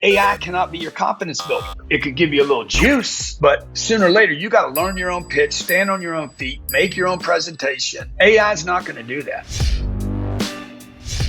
AI cannot be your confidence builder. It could give you a little juice, but sooner or later, you got to learn your own pitch, stand on your own feet, make your own presentation. AI is not going to do that.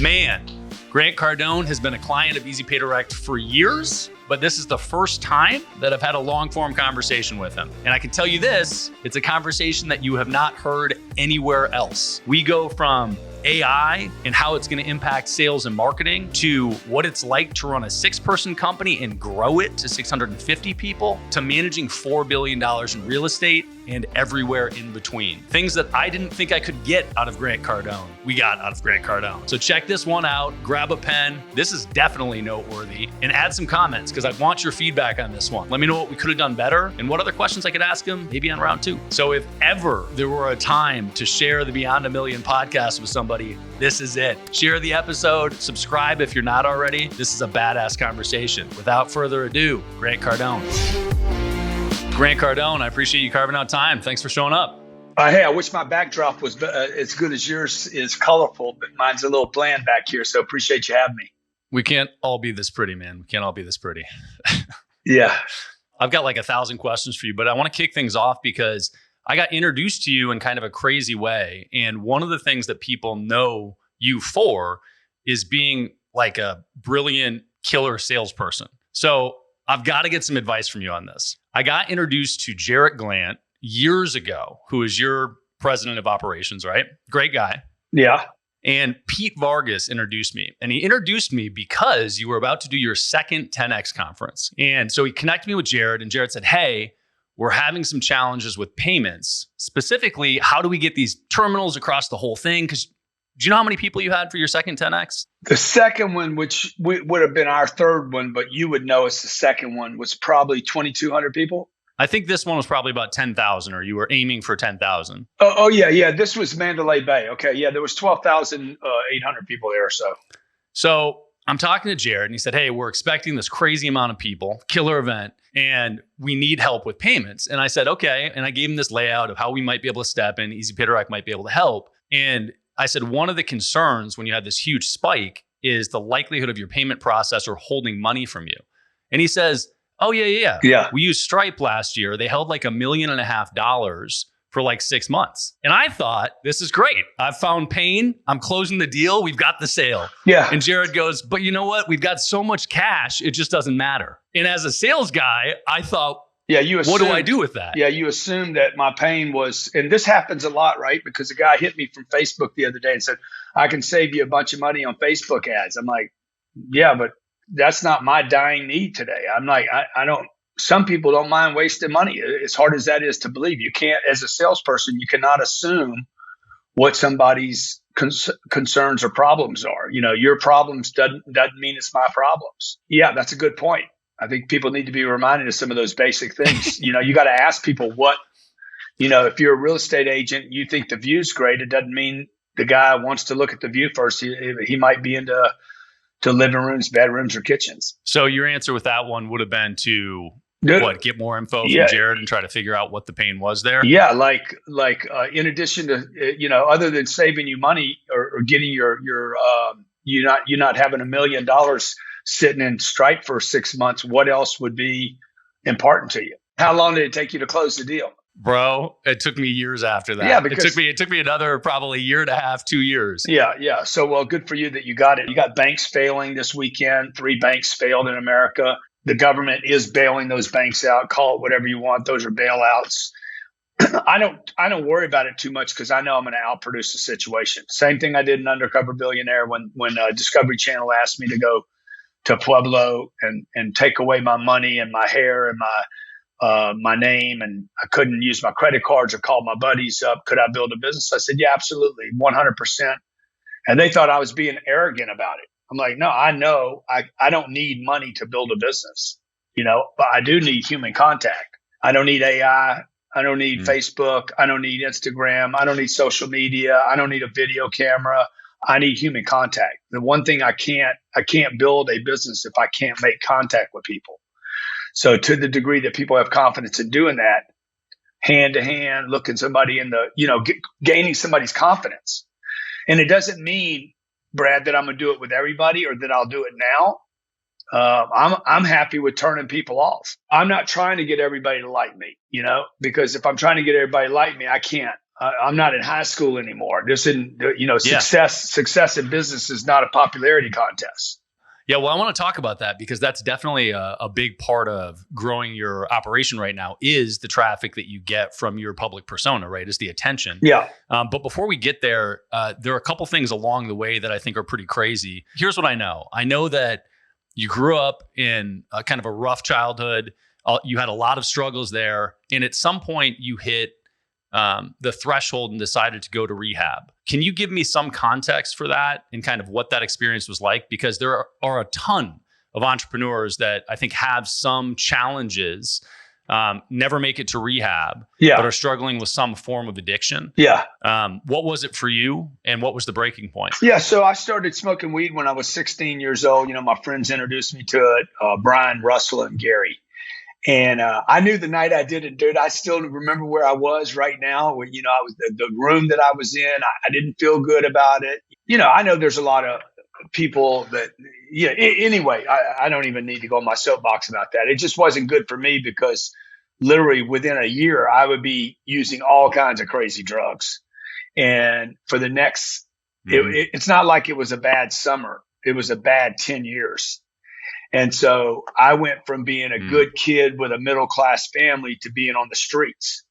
Man, Grant Cardone has been a client of Easy Pay Direct for years, but this is the first time that I've had a long-form conversation with him. And I can tell you this, it's a conversation that you have not heard anywhere else. We go from AI and how it's going to impact sales and marketing to what it's like to run a 6-person company and grow it to 650 people to managing $4 billion in real estate and everywhere in between. Things that I didn't think I could get out of Grant Cardone, we got out of Grant Cardone. So check this one out, grab a pen. This is definitely noteworthy, and add some comments because I want your feedback on this one. Let me know what we could have done better and what other questions I could ask him maybe on round 2. So if ever there were a time to share the Beyond a Million podcast with somebody, this is it. Share the episode, subscribe if you're not already. This is a badass conversation. Without further ado, Grant Cardone. Grant Cardone, I appreciate you carving out time. Thanks for showing up. Hey, I wish my backdrop was as good as yours is colorful, but mine's a little bland back here, so appreciate you having me. We can't all be this pretty, man. We can't all be this pretty. Yeah. I've got like 1,000 questions for you, but I want to kick things off because I got introduced to you in kind of a crazy way. And one of the things that people know you for is being like a brilliant killer salesperson. So I've got to get some advice from you on this. I got introduced to Jarrett Glant years ago, who is your president of operations, right? Great guy. Yeah. And Pete Vargas introduced me. And he introduced me because you were about to do your second 10X conference. And so he connected me with Jarrett, and Jarrett said, hey, we're having some challenges with payments. Specifically, how do we get these terminals across the whole thing? Because do you know how many people you had for your second 10X? The second one, which would have been our third one, but you would know it's the second one, was probably 2,200 people. I think this one was probably about 10,000, or you were aiming for 10,000. Oh, yeah. This was Mandalay Bay. Okay. Yeah, there was 12,800 people there or so. So I'm talking to Jared, and he said, hey, we're expecting this crazy amount of people, killer event, and we need help with payments. And I said, okay. And I gave him this layout of how we might be able to step in. Easy Pay Direct might be able to help. And I said, one of the concerns when you had this huge spike is the likelihood of your payment processor holding money from you. And he says, oh, yeah. We used Stripe last year. They held like $1.5 million for like 6 months. And I thought, this is great. I've found pain. I'm closing the deal. We've got the sale. Yeah. And Jared goes, but you know what? We've got so much cash. It just doesn't matter. And as a sales guy, I thought, what do I do with that? Yeah, you assumed that my pain was, and this happens a lot, right? Because a guy hit me from Facebook the other day and said, I can save you a bunch of money on Facebook ads. I'm like, yeah, but that's not my dying need today. I'm like, I don't, some people don't mind wasting money. As hard as that is to believe, you can't, as a salesperson, you cannot assume what somebody's concerns or problems are. You know, your problems doesn't mean it's my problems. Yeah, that's a good point. I think people need to be reminded of some of those basic things. You know, you got to ask people what, you know, if you're a real estate agent, you think the view's great. It doesn't mean the guy wants to look at the view first. He might be into living rooms, bedrooms, or kitchens. So your answer with that one would have been to get more info from Jared and try to figure out what the pain was there? Yeah, like in addition to, you know, other than saving you money or getting your you're not having $1 million sitting in Stripe for 6 months, what else would be important to you? How long did it take you to close the deal? Bro, it took me years after that. Yeah, because it took me another probably 1.5 2 years. Yeah. So, well, good for you that you got it. You got banks failing this weekend. 3 banks failed in America. The government is bailing those banks out. Call it whatever you want. Those are bailouts. I don't worry about it too much because I know I'm going to outproduce the situation. Same thing I did in Undercover Billionaire when Discovery Channel asked me to go to Pueblo and take away my money and my hair and my name, and I couldn't use my credit cards or call my buddies up. Could I build a business? I said, yeah, absolutely, 100%. And they thought I was being arrogant about it. I'm like, no, I know I don't need money to build a business, you know, but I do need human contact. I don't need AI. I don't need Facebook. I don't need Instagram. I don't need social media. I don't need a video camera. I need human contact. The one thing I can't build a business if I can't make contact with people. So to the degree that people have confidence in doing that, hand to hand, looking somebody in the, you know, gaining somebody's confidence. And it doesn't mean, Brad, that I'm going to do it with everybody or that I'll do it now. I'm happy with turning people off. I'm not trying to get everybody to like me, because if I'm trying to get everybody to like me, I can't. I'm not in high school anymore. This isn't, Yeah. success in business is not a popularity contest. Yeah, well, I want to talk about that because that's definitely a big part of growing your operation right now is the traffic that you get from your public persona, right? Is the attention. Yeah. But before we get there, there are a couple things along the way that I think are pretty crazy. Here's what I know. I know that you grew up in a kind of a rough childhood. You had a lot of struggles there. And at some point you hit the threshold and decided to go to rehab. Can you give me some context for that and kind of what that experience was like? Because there are a ton of entrepreneurs that I think have some challenges, never make it to rehab, but are struggling with some form of addiction. Yeah. What was it for you and what was the breaking point? Yeah. So I started smoking weed when I was 16 years old. My friends introduced me to it, Brian, Russell, and Gary. And I knew the night I did it, dude. I still remember where I was right now. Where, I was the room that I was in. I didn't feel good about it. I know there's a lot of people that, anyway, I don't even need to go on my soapbox about that. It just wasn't good for me because literally within a year, I would be using all kinds of crazy drugs. And for the next, it's not like it was a bad summer. It was a bad 10 years. And so I went from being a good kid with a middle-class family to being on the streets.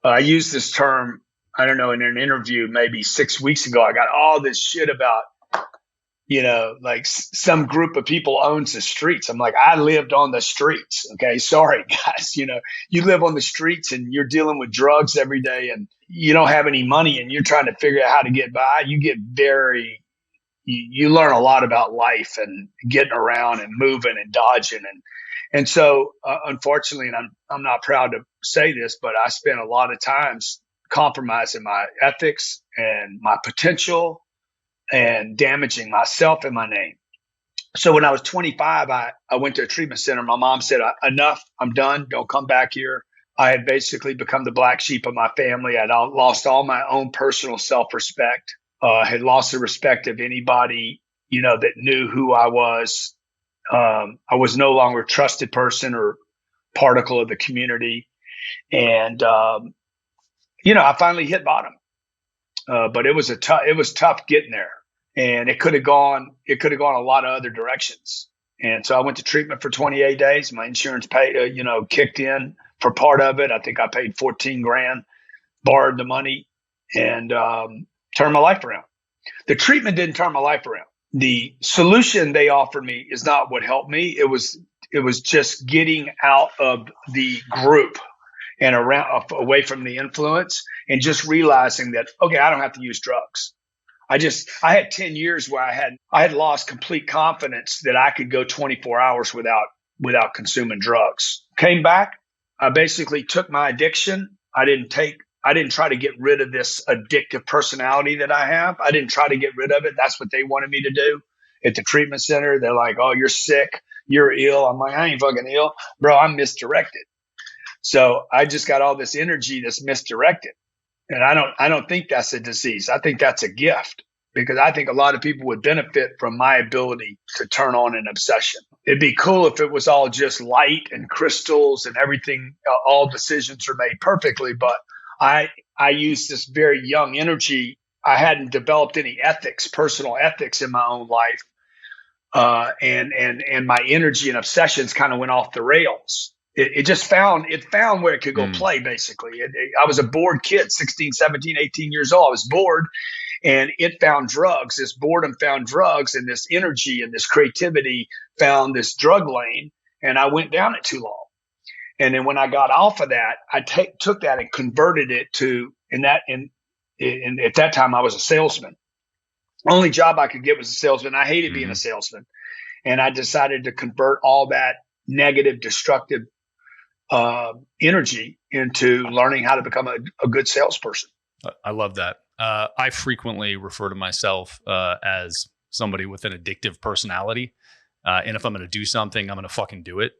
I used this term, I don't know, in an interview maybe 6 weeks ago. I got all this shit about, like some group of people owns the streets. I'm like, I lived on the streets. Okay. Sorry, guys. You live on the streets and you're dealing with drugs every day and you don't have any money and you're trying to figure out how to get by. You learn a lot about life and getting around and moving and dodging. And so, unfortunately, and I'm not proud to say this, but I spent a lot of times compromising my ethics and my potential and damaging myself and my name. So when I was 25, I went to a treatment center. My mom said, enough, I'm done. Don't come back here. I had basically become the black sheep of my family. I'd lost all my own personal self-respect. Had lost the respect of anybody, that knew who I was. I was no longer a trusted person or particle of the community. And, I finally hit bottom. But it was tough getting there and it could have gone a lot of other directions. And so I went to treatment for 28 days. My insurance paid, kicked in for part of it. I think I paid $14,000, borrowed the money and, turned my life around. The treatment didn't turn my life around. The solution they offered me is not what helped me. It was just getting out of the group and away from the influence and just realizing that, okay, I don't have to use drugs. I had 10 years where I had lost complete confidence that I could go 24 hours without consuming drugs. Came back. I basically took my addiction. I didn't try to get rid of this addictive personality that I have. I didn't try to get rid of it. That's what they wanted me to do at the treatment center. They're like, oh, you're sick. You're ill. I'm like, I ain't fucking ill. Bro, I'm misdirected. So I just got all this energy that's misdirected. And I don't think that's a disease. I think that's a gift because I think a lot of people would benefit from my ability to turn on an obsession. It'd be cool if it was all just light and crystals and everything. All decisions are made perfectly, but I used this very young energy. I hadn't developed any personal ethics in my own life. And my energy and obsessions kind of went off the rails. It found where it could go play, basically. I was a bored kid, 16, 17, 18 years old. I was bored and it found drugs. This boredom found drugs and this energy and this creativity found this drug lane. And I went down it too long. And then when I got off of that, I took that and converted it to, and at that time I was a salesman. Only job I could get was a salesman. I hated being a salesman. And I decided to convert all that negative, destructive energy into learning how to become a good salesperson. I love that. I frequently refer to myself as somebody with an addictive personality. And if I'm going to do something, I'm going to fucking do it.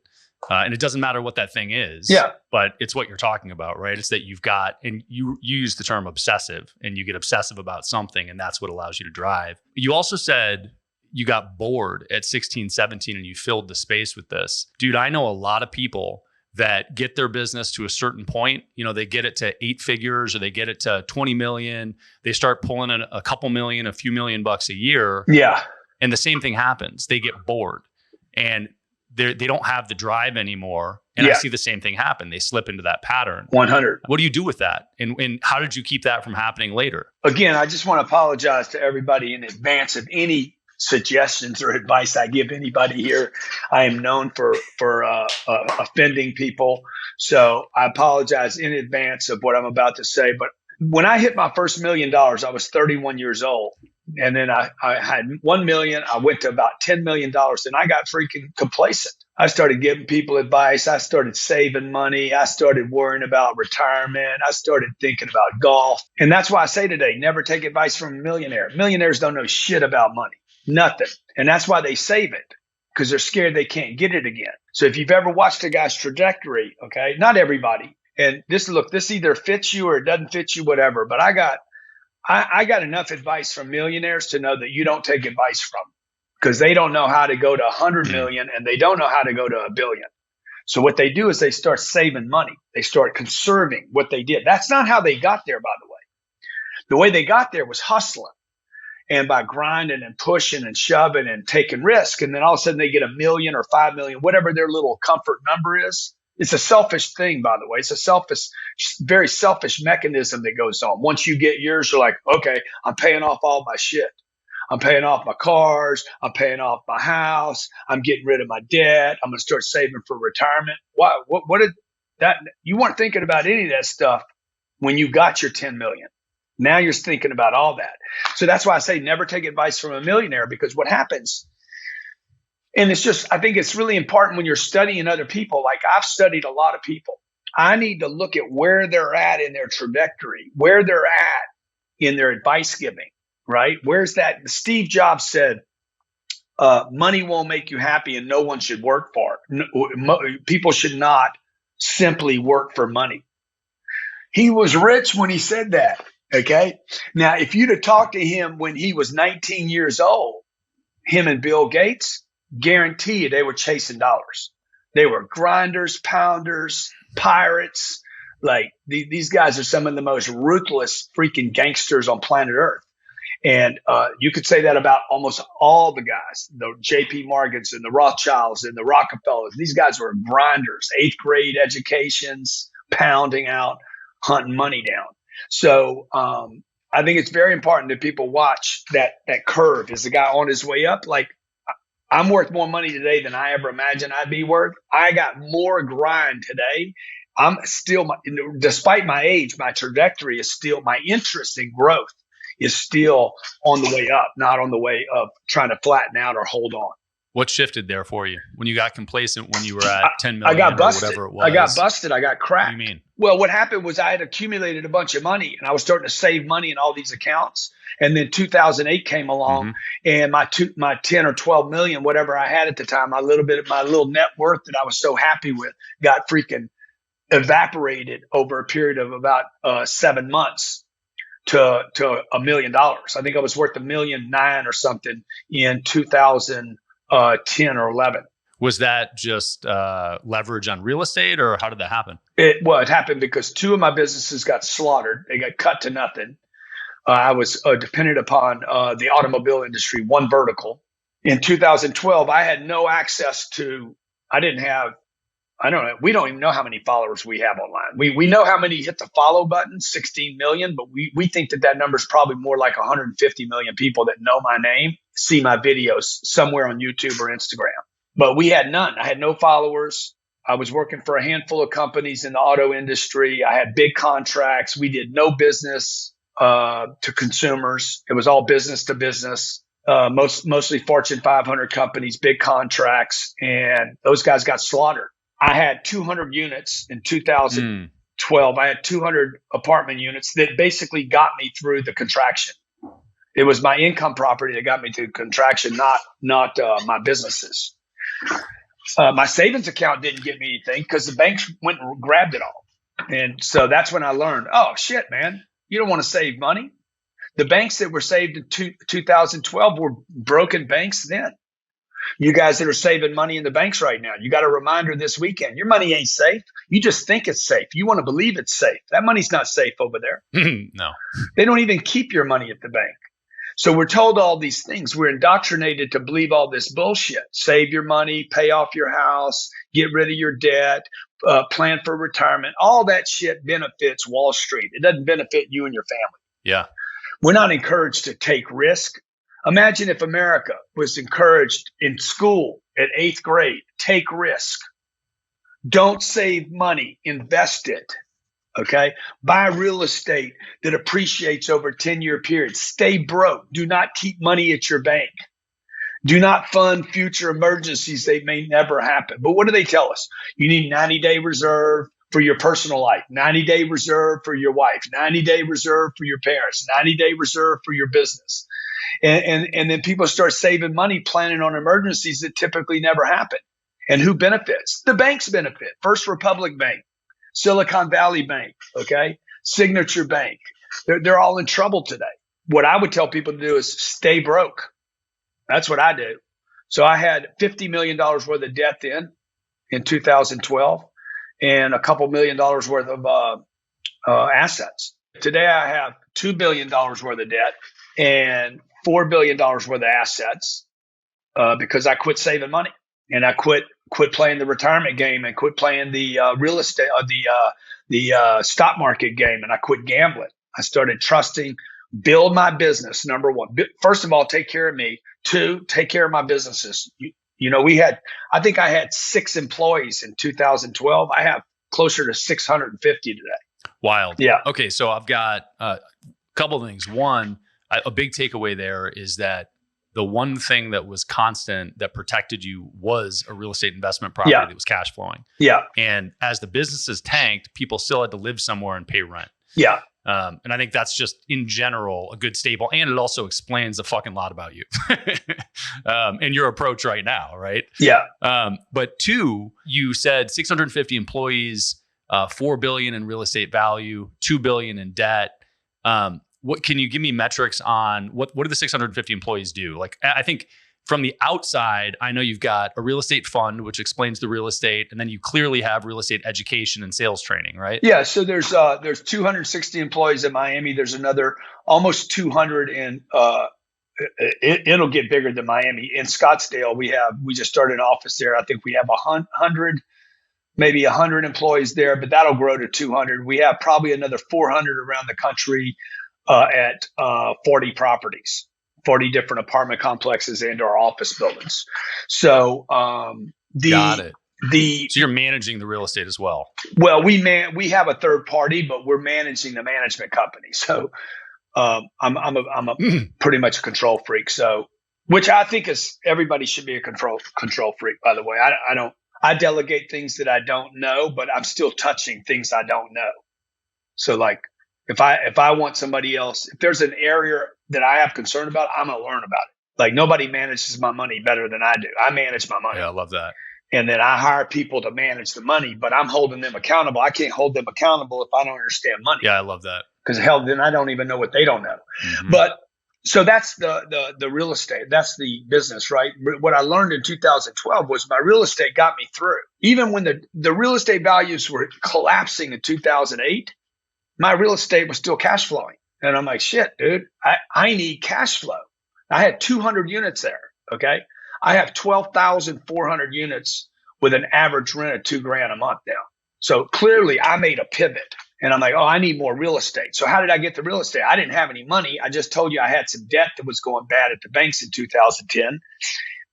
And it doesn't matter what that thing is, but it's what you're talking about, right? It's that you've got, and you use the term obsessive and you get obsessive about something and that's what allows you to drive. You also said you got bored at 16, 17, and you filled the space with this. Dude, I know a lot of people that get their business to a certain point. They get it to 8 figures or they get it to 20 million. They start pulling in a couple million, a few $1,000,000 a year. Yeah. And the same thing happens. They get bored and they don't have the drive anymore. And I see the same thing happen. They slip into that pattern. 100. What do you do with that? And how did you keep that from happening later? Again, I just want to apologize to everybody in advance of any suggestions or advice I give anybody here. I am known for offending people. So I apologize in advance of what I'm about to say. But when I hit my first $1 million, I was 31 years old. And then I had 1 million. I went to about $10 million and I got freaking complacent. I started giving people advice. I started saving money. I started worrying about retirement. I started thinking about golf. And that's why I say today, never take advice from a millionaire. Millionaires don't know shit about money, nothing. And that's why they save it, because they're scared they can't get it again. So if you've ever watched a guy's trajectory, okay, not everybody. And this either fits you or it doesn't fit you, whatever. But I got enough advice from millionaires to know that you don't take advice from them, because they don't know how to go to 100 million and they don't know how to go to 1 billion. So what they do is they start saving money. They start conserving what they did. That's not how they got there, by the way. The way they got there was hustling and by grinding and pushing and shoving and taking risk. And then all of a sudden they get 1 million or 5 million, whatever their little comfort number is. It's a selfish thing, by the way. It's a very selfish mechanism that goes on. Once you get yours, you're like, okay, I'm paying off all my shit. I'm paying off my cars. I'm paying off my house. I'm getting rid of my debt. I'm going to start saving for retirement. What did that? You weren't thinking about any of that stuff when you got your 10 million. Now you're thinking about all that. So that's why I say never take advice from a millionaire, because what happens, and I think it's really important when you're studying other people. Like I've studied a lot of people. I need to look at where they're at in their trajectory, where they're at in their advice giving, right? Where's that? Steve Jobs said, money won't make you happy and no one should work for it. People should not simply work for money. He was rich when he said that. Okay. Now, if you'd have talked to him when he was 19 years old, him and Bill Gates, guarantee you they were chasing dollars. They were grinders, pounders, pirates. Like these guys are some of the most ruthless freaking gangsters on planet Earth. And you could say that about almost all the guys, the JP Morgans and the Rothschilds and the Rockefellers. These guys were grinders, 8th grade educations, pounding out, hunting money down. So I think it's very important that people watch that curve. Is the guy on his way up? Like, I'm worth more money today than I ever imagined I'd be worth. I got more grind today. I'm still, despite my age, my trajectory is still, my interest in growth is still on the way up, not on the way of trying to flatten out or hold on. What shifted there for you when you got complacent, when you were at 10 million I got busted. Or whatever it was? I got busted. I got cracked. What do you mean? Well, what happened was I had accumulated a bunch of money and I was starting to save money in all these accounts. And then 2008 came along and my 10 or 12 million, whatever I had at the time, my little net worth that I was so happy with got freaking evaporated over a period of about 7 months to $1 million. I think I was worth $1.9 million or something in 2010 or 11. Was that just leverage on real estate, or how did that happen? It happened because 2 of my businesses got slaughtered. They got cut to nothing. I was dependent upon the automobile industry, one vertical. In 2012, I had no access to, we don't even know how many followers we have online. We know how many hit the follow button, 16 million, but we think that number is probably more like 150 million people that know my name, see my videos somewhere on YouTube or Instagram. But we had none. I had no followers. I was working for a handful of companies in the auto industry. I had big contracts. We did no business to consumers. It was all business to business, mostly Fortune 500 companies, big contracts, and those guys got slaughtered. I had 200 units in 2012. I had 200 apartment units that basically got me through the contraction. It was my income property that got me through contraction, not my businesses. My savings account didn't get me anything because the banks went and grabbed it all. And so that's when I learned, oh, shit, man, you don't want to save money. The banks that were saved in 2012 were broken banks then. You guys that are saving money in the banks right now, you got a reminder this weekend. Your money ain't safe. You just think it's safe. You want to believe it's safe. That money's not safe over there. No. They don't even keep your money at the bank. So we're told all these things. We're indoctrinated to believe all this bullshit. Save your money, pay off your house, get rid of your debt, plan for retirement. All that shit benefits Wall Street. It doesn't benefit you and your family. Yeah. We're not encouraged to take risk. Imagine if America was encouraged in school at 8th grade, take risk. Don't save money, invest it. Okay. Buy real estate that appreciates over a 10-year period. Stay broke. Do not keep money at your bank. Do not fund future emergencies. They may never happen. But what do they tell us? You need 90-day reserve for your personal life, 90-day reserve for your wife, 90-day reserve for your parents, 90-day reserve for your business. And then people start saving money, planning on emergencies that typically never happen. And who benefits? The banks benefit. First Republic Bank, Silicon Valley Bank, okay, Signature Bank. They're all in trouble today. What I would tell people to do is stay broke. That's what I do. So I had $50 million worth of debt then in 2012 and a couple $1 million worth of assets. Today I have $2 billion worth of debt and $4 billion worth of assets because I quit saving money and I quit playing the retirement game and quit playing the real estate or the stock market game, and I quit gambling. I started trusting, build my business. Number one, first of all, take care of me. 2, take care of my businesses. You know, I think I had 6 employees in 2012. I have closer to 650 today. Wild. Yeah. Okay. So I've got a couple of things. One, a big takeaway there is that the one thing that was constant that protected you was a real estate investment property that was cash flowing. Yeah. And as the businesses tanked, people still had to live somewhere and pay rent. Yeah. And I think that's just in general a good staple. And it also explains a fucking lot about you and your approach right now. Right. Yeah. But 2, you said 650 employees, $4 billion in real estate value, $2 billion in debt. What can you give me metrics on what do the 650 employees do? Like, I think from the outside, I know you've got a real estate fund, which explains the real estate, and then you clearly have real estate education and sales training, right? Yeah. So there's 260 employees in Miami. There's another almost 200 in it'll get bigger than Miami. In Scottsdale, we just started an office there. I think we have 100, maybe 100 employees there, but that'll grow to 200. We have probably another 400 around the country at 40 properties, 40 different apartment complexes and our office buildings. So got it. So you're managing the real estate as well. Well, we have a third party, but we're managing the management company. So I'm a pretty much a control freak. So, which I think is everybody should be a control freak. By the way, I delegate things that I don't know, but I'm still touching things I don't know. So like if I want somebody else, if there's an area that I have concern about, I'm gonna learn about it. Like nobody manages my money better than I do. I manage my money. Yeah, I love that. And then I hire people to manage the money, but I'm holding them accountable. I can't hold them accountable if I don't understand money. Yeah, I love that. Because hell, then I don't even know what they don't know. Mm-hmm. But so that's the real estate. That's the business, right? What I learned in 2012 was my real estate got me through. Even when the real estate values were collapsing in 2008, my real estate was still cash flowing. And I'm like, shit, dude, I need cash flow. I had 200 units there. Okay. I have 12,400 units with an average rent of $2,000 a month now. So clearly I made a pivot and I'm like, oh, I need more real estate. So how did I get the real estate? I didn't have any money. I just told you I had some debt that was going bad at the banks in 2010.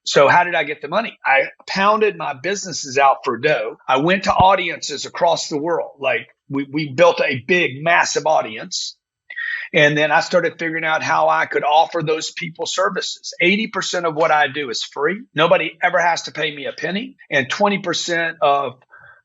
So how did I get the money? I pounded my businesses out for dough. I went to audiences across the world. Like we built a big, massive audience. And then I started figuring out how I could offer those people services. 80% of what I do is free. Nobody ever has to pay me a penny. And 20% of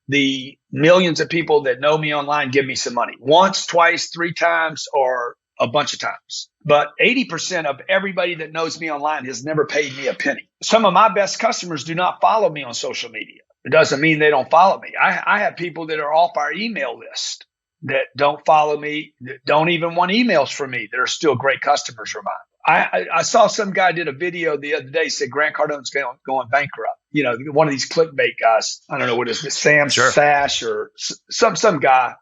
the millions of people that know me online give me some money. Once, twice, 3 times, or a bunch of times. But 80% of everybody that knows me online has never paid me a penny. Some of my best customers do not follow me on social media. It doesn't mean they don't follow me. I have people that are off our email list. that don't follow me, that don't even want emails from me, that are still great customers of mine. I saw some guy did a video the other day, said Grant Cardone's going bankrupt. One of these clickbait guys. I don't know what is it, Sam Sash or some guy.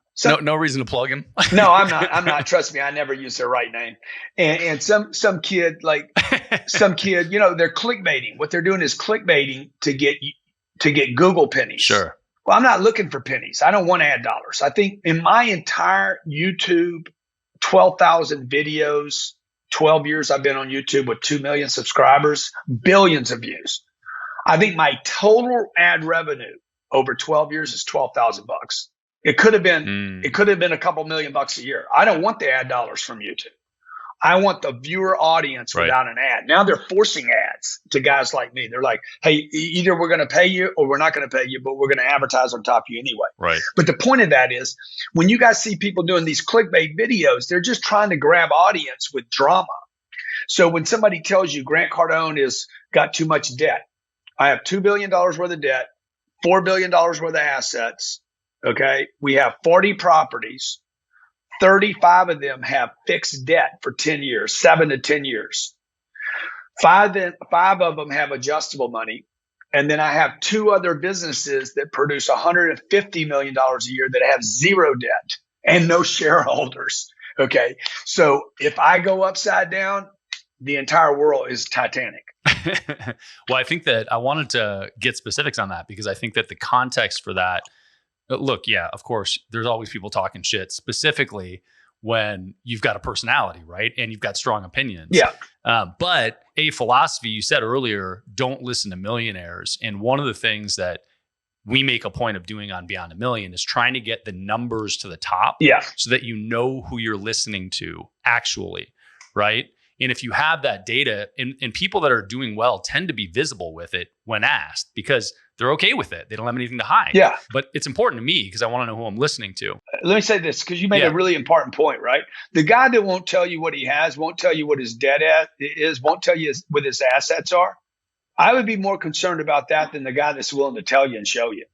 No reason to plug him. No, I'm not. Trust me, I never use their right name. And some kid, they're clickbaiting. What they're doing is clickbaiting to get Google pennies. Sure. Well, I'm not looking for pennies. I don't want ad dollars. I think in my entire YouTube, 12,000 videos, 12 years I've been on YouTube with 2 million subscribers, billions of views. I think my total ad revenue over 12 years is $12,000. It could have been a couple $1,000,000 a year. I don't want the ad dollars from YouTube. I want the viewer audience without an ad. Now they're forcing ads to guys like me. They're like, hey, either we're going to pay you or we're not going to pay you, but we're going to advertise on top of you anyway. Right. But the point of that is when you guys see people doing these clickbait videos, they're just trying to grab audience with drama. So when somebody tells you Grant Cardone has got too much debt, I have $2 billion worth of debt, $4 billion worth of assets. Okay. We have 40 properties. 35 of them have fixed debt for 10 years, 7 to 10 years. Five of them have adjustable money. And then I have 2 other businesses that produce $150 million a year that have zero debt and no shareholders. Okay. So if I go upside down, the entire world is Titanic. Well, I think that I wanted to get specifics on that because I think that the context for that, look, yeah, of course, there's always people talking shit, specifically when you've got a personality, right? And you've got strong opinions. Yeah. But a philosophy, you said earlier, don't listen to millionaires. And one of the things that we make a point of doing on Beyond a Million is trying to get the numbers to the top so that you know who you're listening to actually, right? And if you have that data, and people that are doing well tend to be visible with it when asked because they're okay with it. They don't have anything to hide. Yeah. But it's important to me because I want to know who I'm listening to. Let me say this because you made a really important point, right? The guy that won't tell you what he has, won't tell you what his debt is, won't tell you what his assets are. I would be more concerned about that than the guy that's willing to tell you and show you.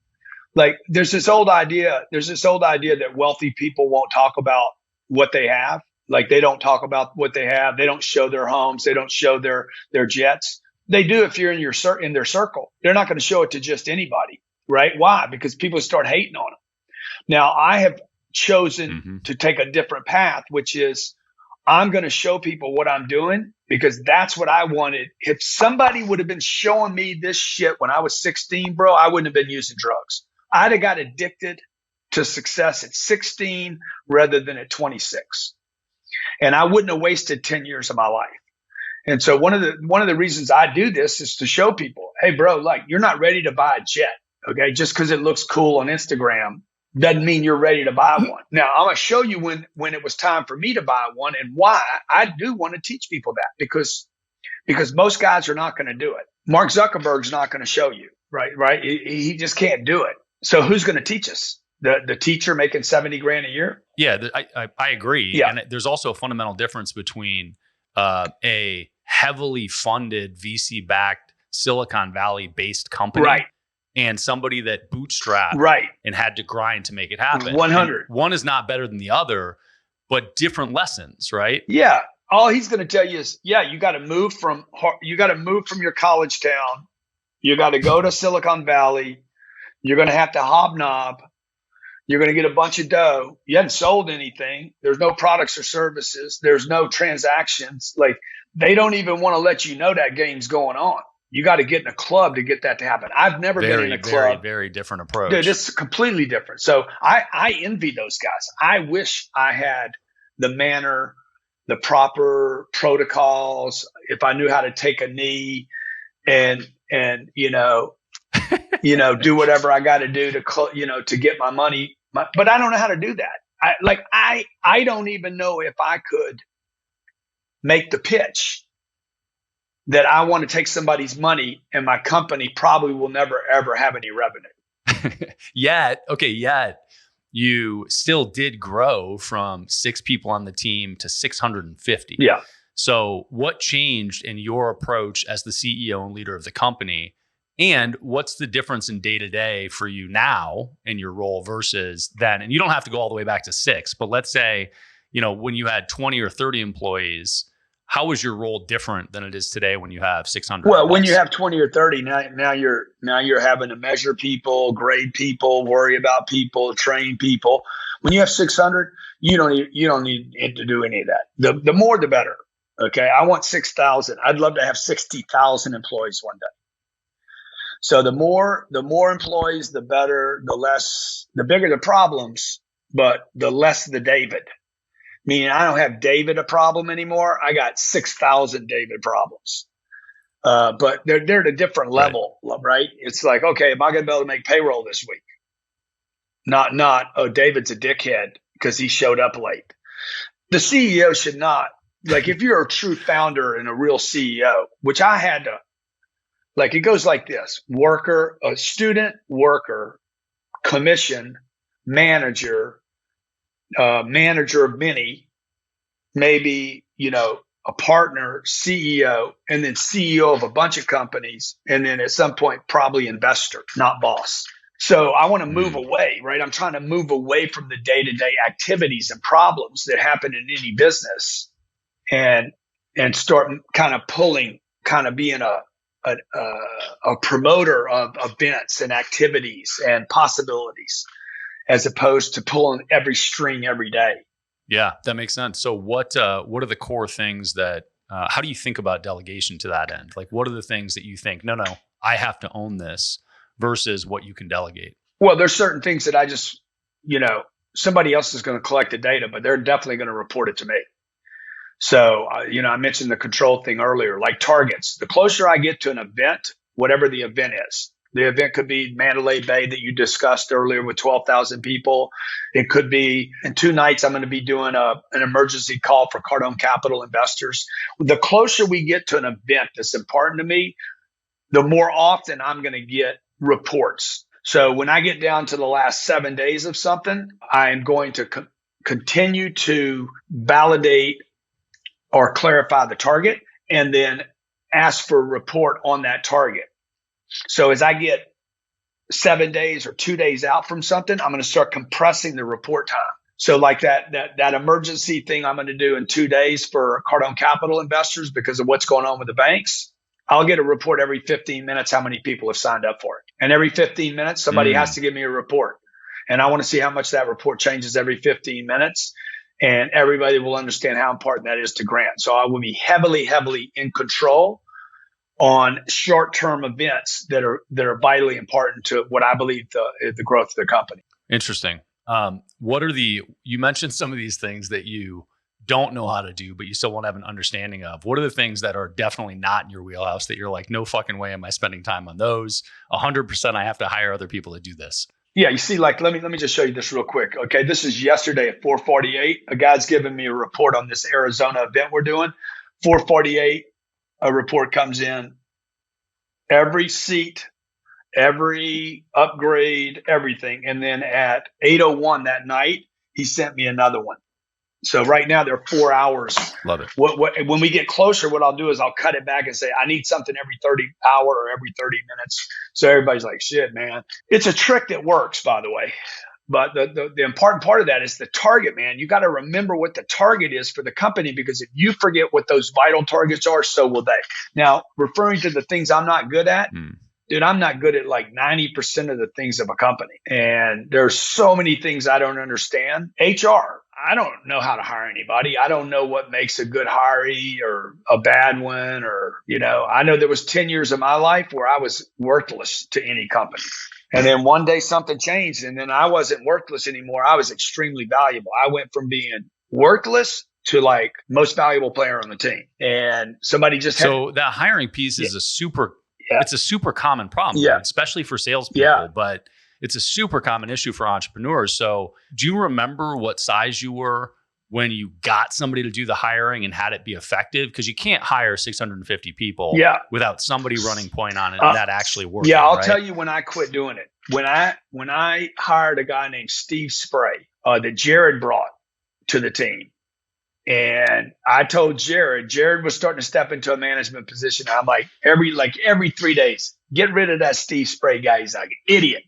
Like there's this old idea that wealthy people won't talk about what they have. Like they don't talk about what they have. They don't show their homes. They don't show their jets. They do if you're in their circle. They're not going to show it to just anybody, right? Why? Because people start hating on them. Now, I have chosen to take a different path, which is I'm going to show people what I'm doing because that's what I wanted. If somebody would have been showing me this shit when I was 16, bro, I wouldn't have been using drugs. I'd have got addicted to success at 16 rather than at 26. And I wouldn't have wasted 10 years of my life. And so one of the reasons I do this is to show people, hey, bro, like you're not ready to buy a jet. Okay. Just because it looks cool on Instagram doesn't mean you're ready to buy one. Now, I'm going to show you when it was time for me to buy one and why I do want to teach people that because most guys are not going to do it. Mark Zuckerberg's not going to show you, right? He just can't do it. So who's going to teach us? The teacher making $70,000 a year? Yeah, I agree. Yeah. And there's also a fundamental difference between a heavily funded VC-backed Silicon Valley-based company and somebody that bootstrapped and had to grind to make it happen. 100. And one is not better than the other, but different lessons, right? Yeah. All he's going to tell you is, you got to move from your college town. You got to go to Silicon Valley. You're going to have to hobnob. You're going to get a bunch of dough. You haven't sold anything. There's no products or services. There's no transactions. Like they don't even want to let you know that game's going on. You got to get in a club to get that to happen. I've never been in a club. Very, very different approach. Dude, it's completely different. So I envy those guys. I wish I had the manner, the proper protocols. If I knew how to take a knee and do whatever I got to do to get my money. But I don't know how to do that. I don't even know if I could make the pitch that I want to take somebody's money and my company probably will never, ever have any revenue. Yet you still did grow from 6 people on the team to 650. Yeah. So what changed in your approach as the CEO and leader of the company? And what's the difference in day to day for you now in your role versus then? And you don't have to go all the way back to 6, but let's say, when you had 20 or 30 employees, how was your role different than it is today when you have 600? Well, when you have 20 or 30, now you're having to measure people, grade people, worry about people, train people. When you have 600, you don't need to do any of that. The more, the better. Okay, I want 6,000. I'd love to have 60,000 employees one day. So the more employees, the better. The bigger the problems, but the less the David. Meaning, I don't have David a problem anymore. I got 6,000 David problems. But they're at a different level, right? It's like, okay, am I going to be able to make payroll this week? Not, oh, David's a dickhead because he showed up late. The CEO should not, like, if you're a true founder and a real CEO, which I had to, like, it goes like this: worker, a student, worker, commission, manager, manager of many, maybe, a partner, CEO, and then CEO of a bunch of companies. And then at some point, probably investor, not boss. So I want to move away, right? I'm trying to move away from the day-to-day activities and problems that happen in any business and start kind of being a promoter of events and activities and possibilities, as opposed to pulling every string every day. Yeah, that makes sense. So what are the core things that, how do you think about delegation to that end? Like, what are the things that you think, no, I have to own this versus what you can delegate? Well, there's certain things that I just, somebody else is going to collect the data, but they're definitely going to report it to me. So, I mentioned the control thing earlier, like targets. The closer I get to an event, whatever the event is, the event could be Mandalay Bay that you discussed earlier with 12,000 people. It could be in 2 nights, I'm going to be doing an emergency call for Cardone Capital investors. The closer we get to an event that's important to me, the more often I'm going to get reports. So when I get down to the last 7 days of something, I'm going to continue to validate or clarify the target and then ask for a report on that target. So as I get 7 days or 2 days out from something, I'm going to start compressing the report time. So like that emergency thing I'm going to do in 2 days for Cardone Capital investors because of what's going on with the banks, I'll get a report every 15 minutes how many people have signed up for it. And every 15 minutes, somebody has to give me a report. And I want to see how much that report changes every 15 minutes. And everybody will understand how important that is to Grant. So I will be heavily, heavily in control on short-term events that are vitally important to what I believe the growth of the company. Interesting. You mentioned some of these things that you don't know how to do, but you still won't have an understanding of. What are the things that are definitely not in your wheelhouse that you're like, no fucking way am I spending time on those? 100% I have to hire other people to do this. Yeah, you see, like, let me just show you this real quick. Okay, this is yesterday at 4:48. A guy's giving me a report on this Arizona event we're doing. 4:48, a report comes in. Every seat, every upgrade, everything. And then at 8:01 that night, he sent me another one. So right now they're 4 hours. Love it. When we get closer, what I'll do is I'll cut it back and say, I need something every 30 hour or every 30 minutes. So everybody's like, shit, man. It's a trick that works, by the way. But the important part of that is the target, man. You got to remember what the target is for the company, because if you forget what those vital targets are, so will they. Now, referring to the things I'm not good at, dude, I'm not good at like 90% of the things of a company. And there's so many things I don't understand. HR, I don't know how to hire anybody. I don't know what makes a good hiree or a bad one. Or, I know there was 10 years of my life where I was worthless to any company. And then one day something changed and then I wasn't worthless anymore. I was extremely valuable. I went from being worthless to like most valuable player on the team. And somebody just So that hiring piece is it's a super common problem, right? Especially for salespeople, but it's a super common issue for entrepreneurs. So do you remember what size you were when you got somebody to do the hiring and had it be effective? Because you can't hire 650 people without somebody running point on it and that actually working. Yeah, I'll tell you when I quit doing it. When I hired a guy named Steve Spray that Jared brought to the team. And I told Jared was starting to step into a management position. I'm like, every 3 days, Get rid of that Steve Spray guy. He's like, idiot.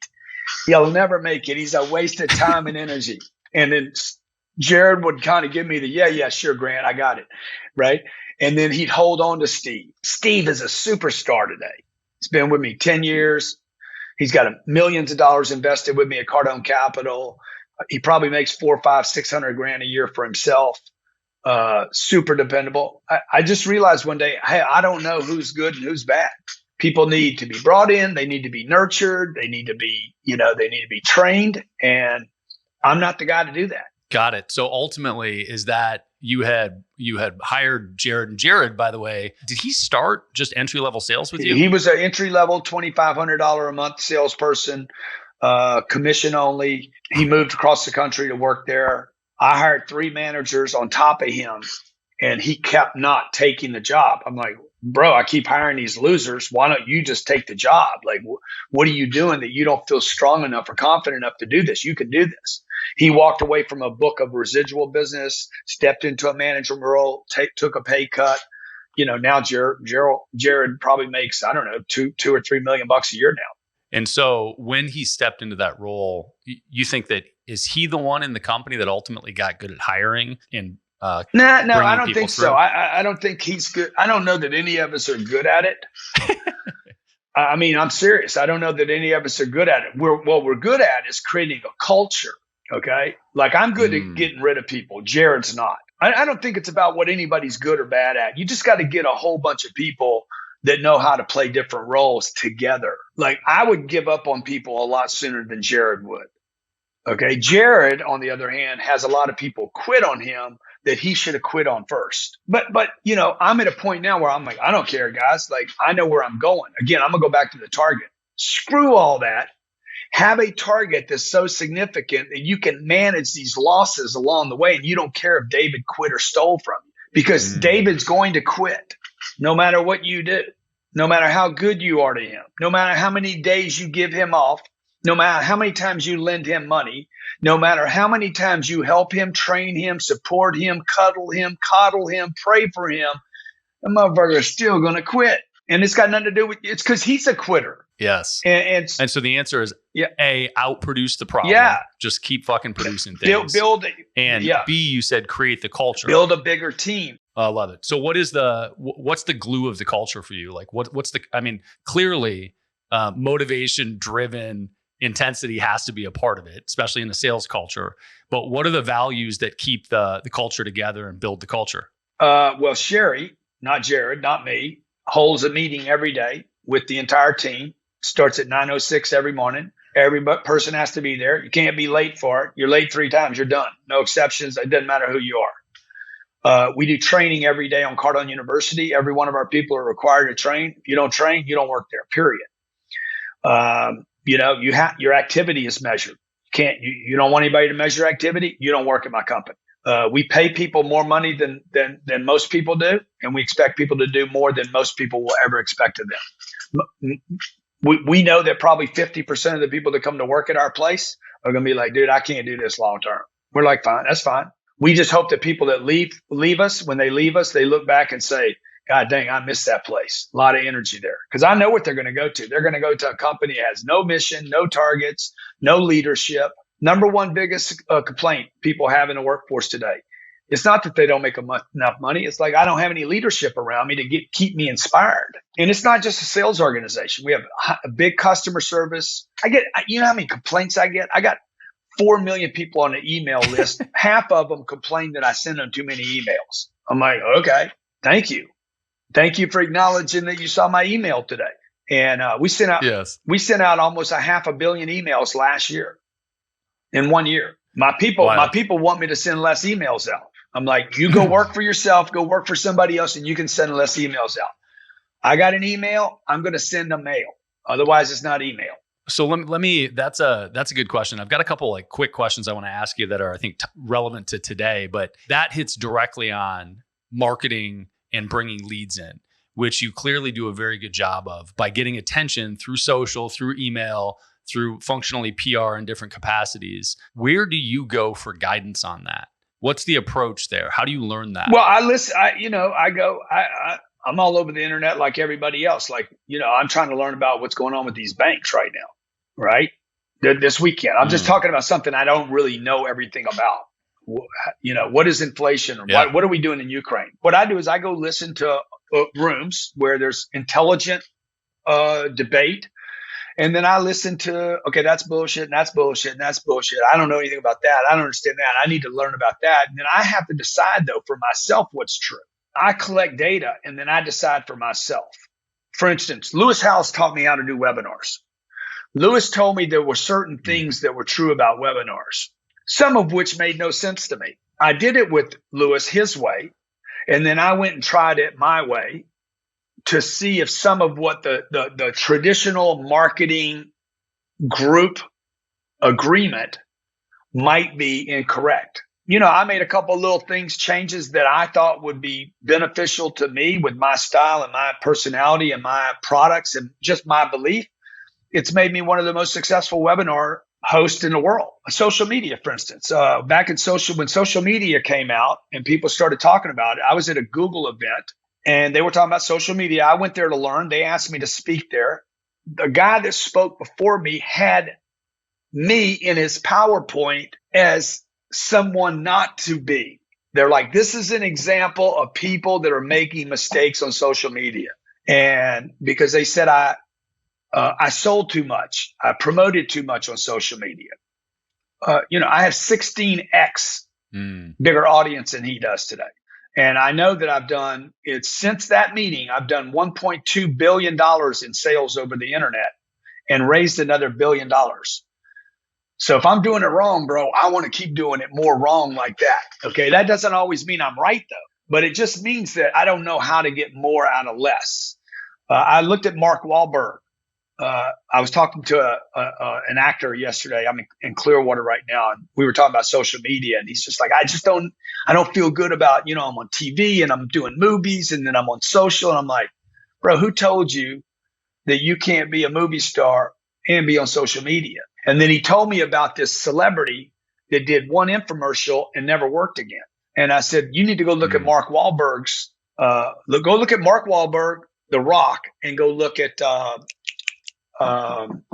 He'll never make it. He's a waste of time and energy. And then Jared would kind of give me the, yeah, sure, Grant, I got it. Right. And then he'd hold on to Steve. Steve is a superstar today. He's been with me 10 years. He's got millions of dollars invested with me at Cardone Capital. He probably makes 400, 500, 600 grand a year for himself. Super dependable. I just realized one day, hey, I don't know who's good and who's bad. People need to be brought in. They need to be nurtured. They need to be, they need to be trained. And I'm not the guy to do that. Got it. So ultimately, is that you had hired Jared, and Jared, by the way, did he start just entry-level sales with you? He was an entry-level $2,500 a month salesperson, commission only. He moved across the country to work there. I hired 3 managers on top of him, and he kept not taking the job. I'm like, bro, I keep hiring these losers. Why don't you just take the job? Like, what are you doing that you don't feel strong enough or confident enough to do this? You can do this. He walked away from a book of residual business, stepped into a management role, took a pay cut. Now Jared probably makes, I don't know, $2 or $3 million a year now. And so when he stepped into that role, you think that, is he the one in the company that ultimately got good at hiring and No, I don't think so. I don't think he's good. I don't know that any of us are good at it. I mean, I'm serious. I don't know that any of us are good at it. What we're good at is creating a culture. Okay. Like, I'm good at getting rid of people. Jared's not. I don't think it's about what anybody's good or bad at. You just got to get a whole bunch of people that know how to play different roles together. Like, I would give up on people a lot sooner than Jared would. Okay. Jared, on the other hand, has a lot of people quit on him that he should have quit on first. But I'm at a point now where I'm like, I don't care, guys. Like, I know where I'm going. Again, I'm going to go back to the target. Screw all that. Have a target that's so significant that you can manage these losses along the way, and you don't care if David quit or stole from you, because David's going to quit no matter what you do, no matter how good you are to him, no matter how many days you give him off, no matter how many times you lend him money, no matter how many times you help him, train him, support him, cuddle him, coddle him, pray for him, the motherfucker is still going to quit. And it's got nothing to do with, it's because he's a quitter. Yes. And so the answer is, A, outproduce the problem. Yeah. Just keep fucking producing things. Build and B, you said create the culture. Build a bigger team. I love it. So what's the glue of the culture for you? Like, clearly motivation driven intensity has to be a part of it, especially in a sales culture. But what are the values that keep the culture together and build the culture? Well, Sherry, not Jared, not me, holds a meeting every day with the entire team. Starts at 9:06 every morning. Every person has to be there. You can't be late for it. You're late 3 times, you're done. No exceptions. It doesn't matter who you are. We do training every day on Cardone University. Every one of our people are required to train. If you don't train, you don't work there, period. Your activity is measured. You don't want anybody to measure activity, you don't work at my company. We pay people more money than most people do, and we expect people to do more than most people will ever expect of them. We know that probably 50% of the people that come to work at our place are going to be like, dude, I can't do this long term. We're like, fine, that's fine. We just hope that people that leave us, when they leave us, they look back and say, God dang, I missed that place. A lot of energy there. Because I know what they're going to go to. They're going to go to a company that has no mission, no targets, no leadership. Number one biggest complaint people have in the workforce today. It's not that they don't make enough money. It's like, I don't have any leadership around me to keep me inspired. And it's not just a sales organization. We have a big customer service. You know how many complaints I get? I got 4 million people on the email list. Half of them complain that I send them too many emails. I'm like, okay, thank you. Thank you for acknowledging that you saw my email today. And we sent out almost 500 million emails last year in 1 year. My people want me to send less emails out. I'm like, you go work for yourself, go work for somebody else, and you can send less emails out. I got an email, I'm going to send a mail. Otherwise, it's not email. So let me. That's a good question. I've got a couple quick questions I want to ask you that are, I think, relevant to today. But that hits directly on marketing and bringing leads in, which you clearly do a very good job of by getting attention through social, through email, through functionally PR in different capacities. Where do you go for guidance on that? What's the approach there? How do you learn that? Well, I listen. I'm all over the internet like everybody else. Like, I'm trying to learn about what's going on with these banks right now, right? This weekend. I'm just talking about something I don't really know everything about. What is inflation? Or Yeah. what are we doing in Ukraine? What I do is I go listen to rooms where there's intelligent debate. And then I listen to, okay, that's bullshit, and that's bullshit, and that's bullshit. I don't know anything about that. I don't understand that. I need to learn about that. And then I have to decide, though, for myself what's true. I collect data, and then I decide for myself. For instance, Lewis Howes taught me how to do webinars. Lewis told me there were certain things that were true about webinars, some of which made no sense to me. I did it with Lewis his way, and then I went and tried it my way to see if some of what the traditional marketing group agreement might be incorrect. I made a couple of little changes that I thought would be beneficial to me with my style and my personality and my products and just my belief. It's made me one of the most successful webinar hosts in the world. Social media, for instance, back in when social media came out and people started talking about it, I was at a Google event and they were talking about social media. I went there to learn. They asked me to speak there. The guy that spoke before me had me in his PowerPoint as someone not to be. They're like, this is an example of people that are making mistakes on social media. And because they said I sold too much, I promoted too much on social media. I have 16x bigger audience than he does today. And I know that I've done it since that meeting. I've done $1.2 billion in sales over the internet and raised another $1 billion. So if I'm doing it wrong, bro, I want to keep doing it more wrong like that. Okay. That doesn't always mean I'm right, though, but it just means that I don't know how to get more out of less. I looked at Mark Wahlberg. I was talking to an actor yesterday. I'm in Clearwater right now, and we were talking about social media, and he's just like, I don't feel good about, I'm on TV and I'm doing movies and then I'm on social. And I'm like, bro, who told you that you can't be a movie star and be on social media? And then he told me about this celebrity that did one infomercial and never worked again. And I said, you need to go look at Mark Wahlberg's, go look at Mark Wahlberg, The Rock, and go look at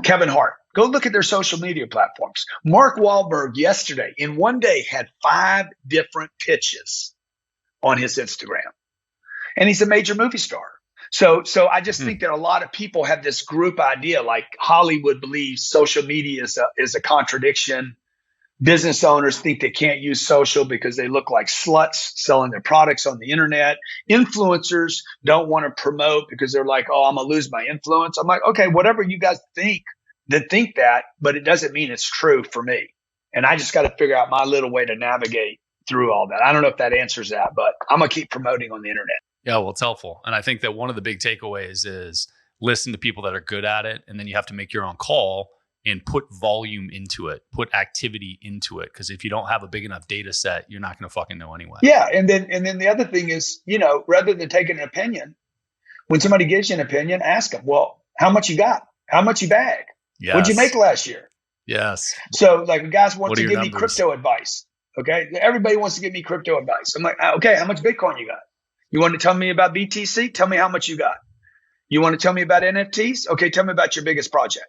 Kevin Hart. Go look at their social media platforms. Mark Wahlberg yesterday in one day had 5 different pitches on his Instagram, and he's a major movie star. So I just think that a lot of people have this group idea, like Hollywood believes social media is a contradiction. Business owners think they can't use social because they look like sluts selling their products on the internet. Influencers don't want to promote because they're like, oh, I'm going to lose my influence. I'm like, okay, whatever you guys think that, but it doesn't mean it's true for me. And I just got to figure out my little way to navigate through all that. I don't know if that answers that, but I'm going to keep promoting on the internet. Yeah, well, it's helpful. And I think that one of the big takeaways is listen to people that are good at it. And then you have to make your own call and put volume into it, put activity into it. Because if you don't have a big enough data set, you're not going to fucking know anyway. Yeah. And then the other thing is, rather than taking an opinion, when somebody gives you an opinion, ask them, well, how much you got? How much you bag? Yes. What'd you make last year? Yes. So like guys want to give me crypto advice. Okay. Everybody wants to give me crypto advice. I'm like, okay, how much Bitcoin you got? You want to tell me about BTC? Tell me how much you got. You want to tell me about NFTs? Okay. Tell me about your biggest project.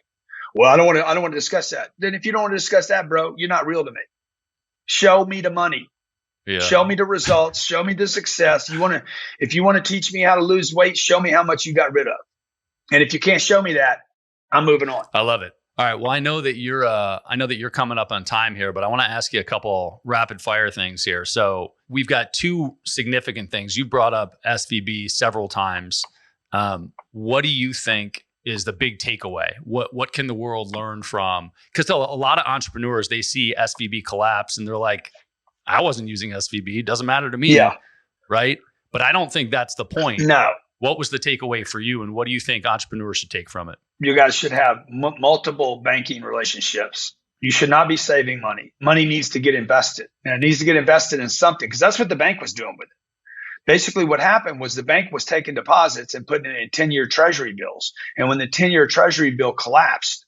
Well, I don't want to discuss that. Then if you don't want to discuss that, bro, you're not real to me. Show me the money. Yeah. Show me the results. Show me the success. If you want to teach me how to lose weight, show me how much you got rid of. And if you can't show me that, I'm moving on. I love it. All right. Well, I know that you're coming up on time here, but I want to ask you a couple rapid fire things here. So we've got 2 significant things. You brought up SVB several times. What do you think is the big takeaway? What can the world learn from? Because a lot of entrepreneurs, they see SVB collapse and they're like, I wasn't using SVB. It doesn't matter to me. Yeah. Right. But I don't think that's the point. No. What was the takeaway for you? And what do you think entrepreneurs should take from it? You guys should have multiple banking relationships. You should not be saving money. Money needs to get invested, and it needs to get invested in something, because that's what the bank was doing with it. Basically, what happened was the bank was taking deposits and putting it in 10-year treasury bills. And when the 10-year treasury bill collapsed,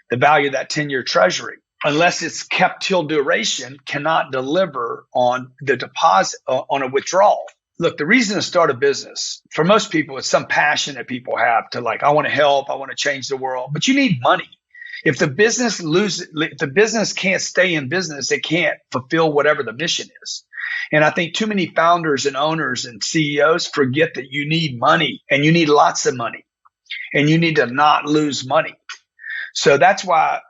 the value of that 10-year treasury, unless it's kept till duration, cannot deliver on the deposit, on a withdrawal. Look, the reason to start a business for most people is some passion that people have to like, I want to help, I want to change the world, but you need money. If the business can't stay in business, it can't fulfill whatever the mission is. And I think too many founders and owners and CEOs forget that you need money and you need lots of money and you need to not lose money. So that's why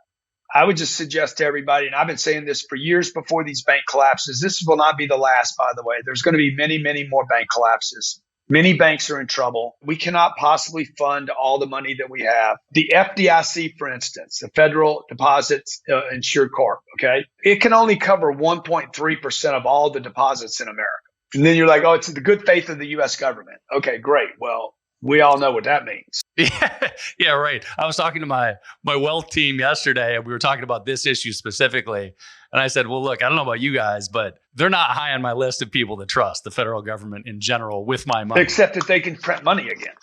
I would just suggest to everybody, and I've been saying this for years before these bank collapses, this will not be the last, by the way. There's going to be many, many more bank collapses. Many banks are in trouble. We cannot possibly fund all the money that we have. The FDIC, for instance, the Federal Deposits Insured Corp, okay? It can only cover 1.3% of all the deposits in America. And then you're like, oh, it's the good faith of the U.S. government. Okay, great. Well, we all know what that means. Yeah, right. I was talking to my wealth team yesterday, and we were talking about this issue specifically. And I said, well, look, I don't know about you guys, but they're not high on my list of people that trust the federal government in general with my money. Except that they can print money again.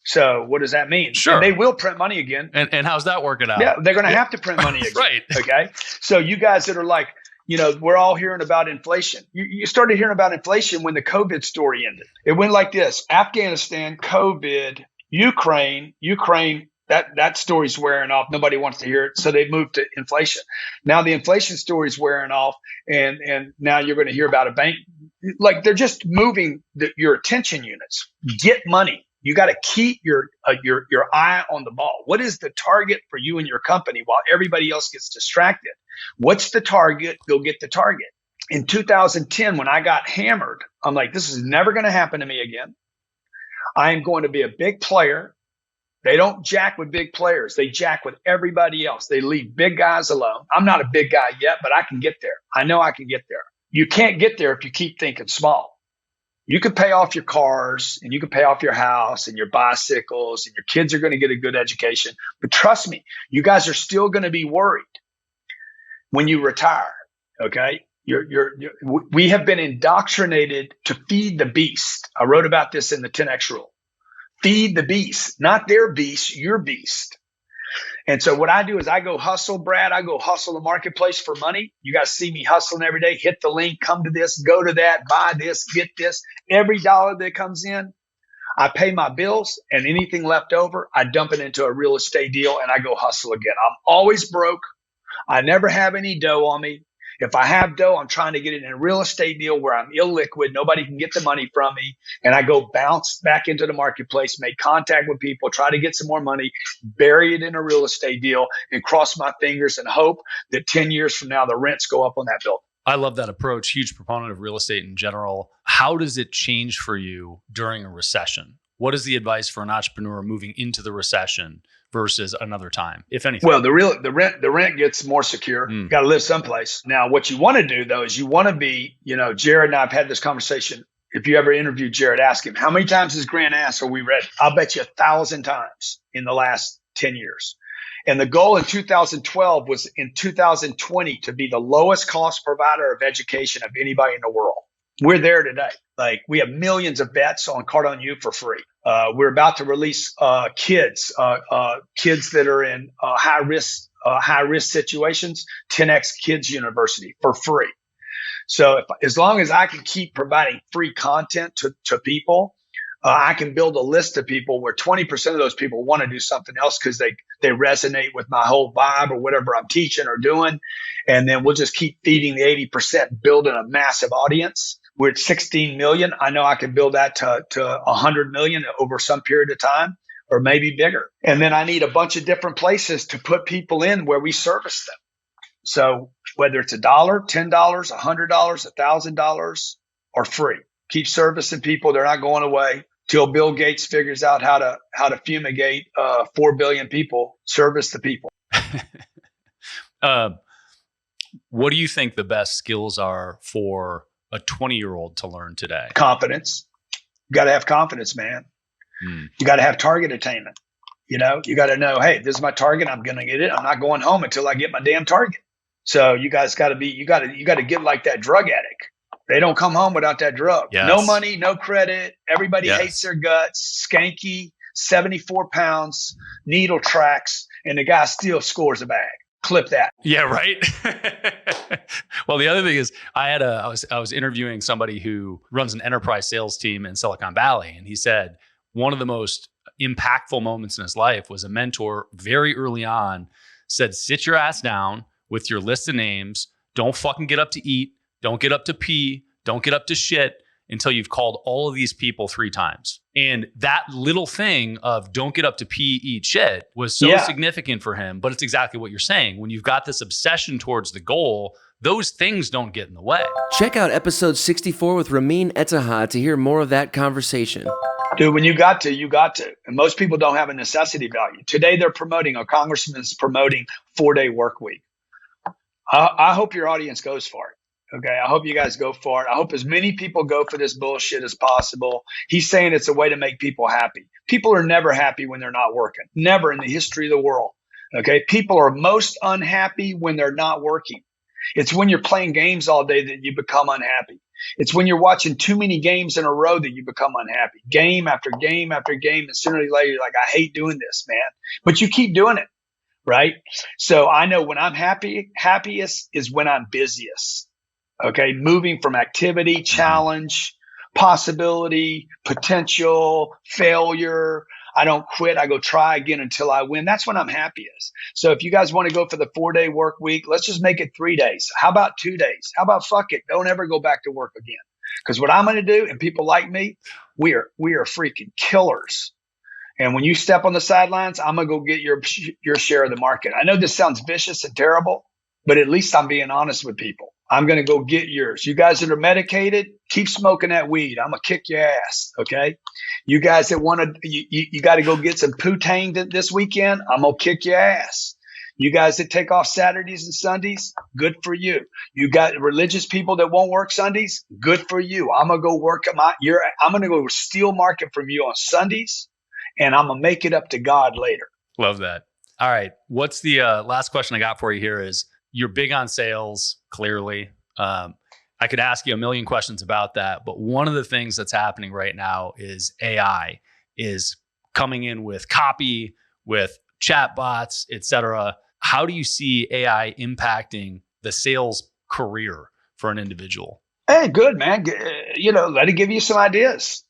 So what does that mean? Sure. And they will print money again. And how's that working out? Yeah, they're going to have to print money again. Right. Okay. So you guys that are like, we're all hearing about inflation. You started hearing about inflation when the COVID story ended. It went like this: Afghanistan, COVID, Ukraine, that story's wearing off. Nobody wants to hear it. So they moved to inflation. Now the inflation story's wearing off. And now you're going to hear about a bank. Like they're just moving your attention units. Get money. You got to keep your eye on the ball. What is the target for you and your company while everybody else gets distracted? What's the target? Go get the target. In 2010, when I got hammered, I'm like, this is never going to happen to me again. I am going to be a big player. They don't jack with big players. They jack with everybody else. They leave big guys alone. I'm not a big guy yet, but I can get there. I know I can get there. You can't get there if you keep thinking small. You can pay off your cars and you can pay off your house and your bicycles and your kids are going to get a good education. But trust me, you guys are still going to be worried when you retire. Okay. We have been indoctrinated to feed the beast. I wrote about this in the 10X rule. Feed the beast, not their beast, your beast. And so what I do is I go hustle, Brad. I go hustle the marketplace for money. You guys see me hustling every day. Hit the link, come to this, go to that, buy this, get this. Every dollar that comes in, I pay my bills, and anything left over, I dump it into a real estate deal and I go hustle again. I'm always broke. I never have any dough on me. If I have dough, I'm trying to get it in a real estate deal where I'm illiquid. Nobody can get the money from me. And I go bounce back into the marketplace, make contact with people, try to get some more money, bury it in a real estate deal, and cross my fingers and hope that 10 years from now, the rents go up on that building. I love that approach. Huge proponent of real estate in general. How does it change for you during a recession? What is the advice for an entrepreneur moving into the recession versus another time, if anything? Well, the rent gets more secure. You got to live someplace. Now, what you want to do though is you want to be, Jared and I have had this conversation. If you ever interview Jared, ask him, how many times has Grant asked, are we ready? I'll bet you 1,000 times in the last 10 years. And the goal in 2012 was in 2020 to be the lowest cost provider of education of anybody in the world. We're there today. Like we have millions of bets on Cardone U for free. We're about to release kids that are in high risk situations, 10X Kids University for free. So as long as I can keep providing free content to people, I can build a list of people where 20% of those people want to do something else because they resonate with my whole vibe or whatever I'm teaching or doing. And then we'll just keep feeding the 80%, building a massive audience. We're at 16 million. I know I can build that to 100 million over some period of time or maybe bigger. And then I need a bunch of different places to put people in where we service them. So whether it's $1, $10, $100, $1,000 or free, keep servicing people. They're not going away till Bill Gates figures out how to fumigate 4 billion people. Service the people. What do you think the best skills are for a 20-year-old to learn today? Confidence. You got to have confidence, man. You got to have target attainment. You got to know, hey, this is my target. I'm going to get it. I'm not going home until I get my damn target. So you guys got to be, you got to get like that drug addict. They don't come home without that drug. Yes. No money, no credit. Everybody hates their guts. Skanky, 74 pounds, needle tracks, and the guy still scores a bag. Clip that. Yeah, right. Well, the other thing is I was interviewing somebody who runs an enterprise sales team in Silicon Valley, and he said one of the most impactful moments in his life was a mentor very early on said, sit your ass down with your list of names. Don't fucking get up to eat. Don't get up to pee. Don't get up to shit until you've called all of these people 3 times. And that little thing of don't get up to pee, eat shit was so significant for him. But it's exactly what you're saying. When you've got this obsession towards the goal, those things don't get in the way. Check out episode 64 with Ramin Etihad to hear more of that conversation. Dude, when you got to. And most people don't have a necessity value. Today they're promoting, a congressman's promoting 4-day work week. I hope your audience goes for it. Okay, I hope you guys go for it. I hope as many people go for this bullshit as possible. He's saying it's a way to make people happy. People are never happy when they're not working. Never in the history of the world. Okay, people are most unhappy when they're not working. It's when you're playing games all day that you become unhappy. It's when you're watching too many games in a row that you become unhappy. Game after game after game. And sooner or later, you're like, I hate doing this, man. But you keep doing it, right? So I know when I'm happiest is when I'm busiest. Okay, moving from activity, challenge, possibility, potential, failure. I don't quit. I go try again until I win. That's when I'm happiest. So if you guys want to go for the 4-day work week, let's just make it 3 days. How about 2 days? How about fuck it? Don't ever go back to work again. Because what I'm going to do, and people like me, we are freaking killers. And when you step on the sidelines, I'm going to go get your share of the market. I know this sounds vicious and terrible, but at least I'm being honest with people. I'm going to go get yours. You guys that are medicated, keep smoking that weed. I'm going to kick your ass. Okay. You guys that want to, you got to go get some poutine this weekend. I'm going to kick your ass. You guys that take off Saturdays and Sundays, good for you. You got religious people that won't work Sundays, good for you. I'm going to go work I'm going to go steal market from you on Sundays, and I'm going to make it up to God later. Love that. All right. What's the last question I got for you here is, you're big on sales, clearly. I could ask you a million questions about that, but one of the things that's happening right now is AI is coming in with copy, with chatbots, et cetera. How do you see AI impacting the sales career for an individual? Hey, good, man. Let it give you some ideas.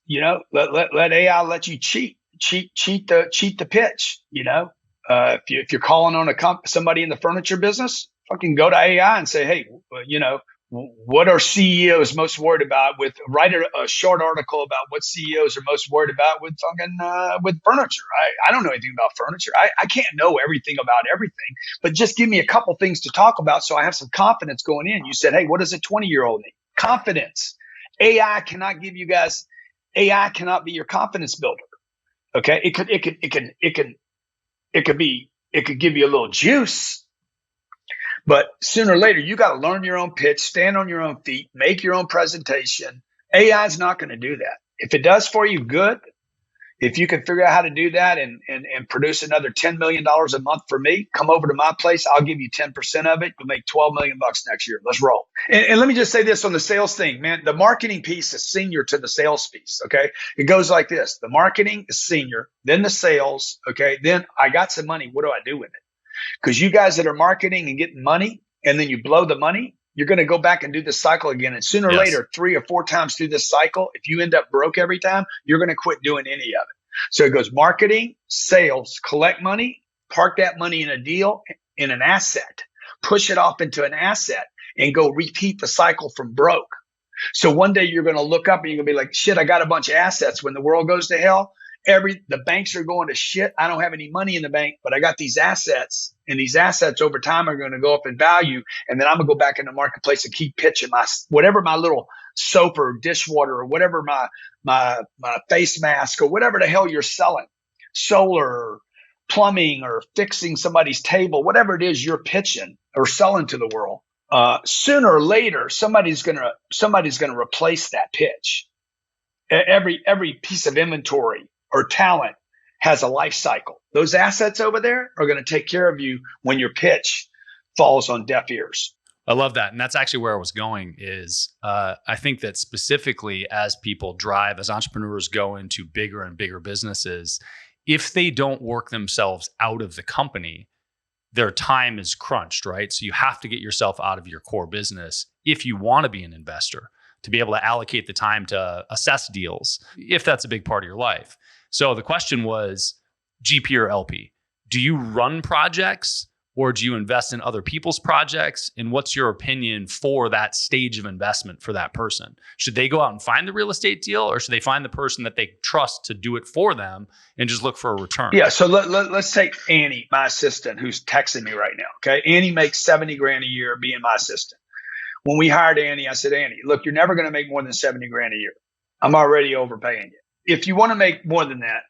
Let AI let you cheat the pitch. If you're calling on somebody in the furniture business, fucking go to AI and say, hey, what are CEOs most worried about? Write a short article about what CEOs are most worried about with furniture. I don't know anything about furniture. I can't know everything about everything, but just give me a couple things to talk about so I have some confidence going in. You said, hey, what does a 20-year-old need? Confidence. AI cannot give you guys. AI cannot be your confidence builder. Okay, it could give you a little juice. But sooner or later, you got to learn your own pitch, stand on your own feet, make your own presentation. AI is not going to do that. If it does for you, good. If you can figure out how to do that and produce another $10 million a month for me, come over to my place. I'll give you 10% of it. You'll make $12 million next year. Let's roll. And let me just say this on the sales thing, man. The marketing piece is senior to the sales piece. Okay. It goes like this. The marketing is senior, then the sales. Okay. Then I got some money. What do I do with it? Because you guys that are marketing and getting money and then you blow the money, you're going to go back and do this cycle again. And sooner or later, 3 or 4 times through this cycle, if you end up broke every time, you're going to quit doing any of it. So it goes marketing, sales, collect money, park that money in a deal, in an asset, push it off into an asset and go repeat the cycle from broke. So one day you're going to look up and you're going to be like, shit, I got a bunch of assets. When the world goes to hell, the banks are going to shit. I don't have any money in the bank, but I got these assets, and these assets over time are going to go up in value. And then I'm gonna go back in the marketplace and keep pitching whatever my little soap or dishwater or whatever my face mask or whatever the hell you're selling, solar or plumbing or fixing somebody's table, whatever it is you're pitching or selling to the world. Sooner or later, somebody's gonna replace that pitch. Every piece of inventory or talent has a life cycle. Those assets over there are going to take care of you when your pitch falls on deaf ears. I love that. And that's actually where I was going is I think that specifically as people drive, as entrepreneurs go into bigger and bigger businesses, if they don't work themselves out of the company, their time is crunched, right? So you have to get yourself out of your core business if you want to be an investor, to be able to allocate the time to assess deals, if that's a big part of your life. So the question was, GP or LP? Do you run projects or do you invest in other people's projects? And what's your opinion for that stage of investment for that person? Should they go out and find the real estate deal, or should they find the person that they trust to do it for them and just look for a return? Yeah. So let's take Annie, my assistant, who's texting me right now. Okay. Annie makes 70 grand a year being my assistant. When we hired Annie, I said, Annie, look, you're never going to make more than 70 grand a year. I'm already overpaying you. If you want to make more than that,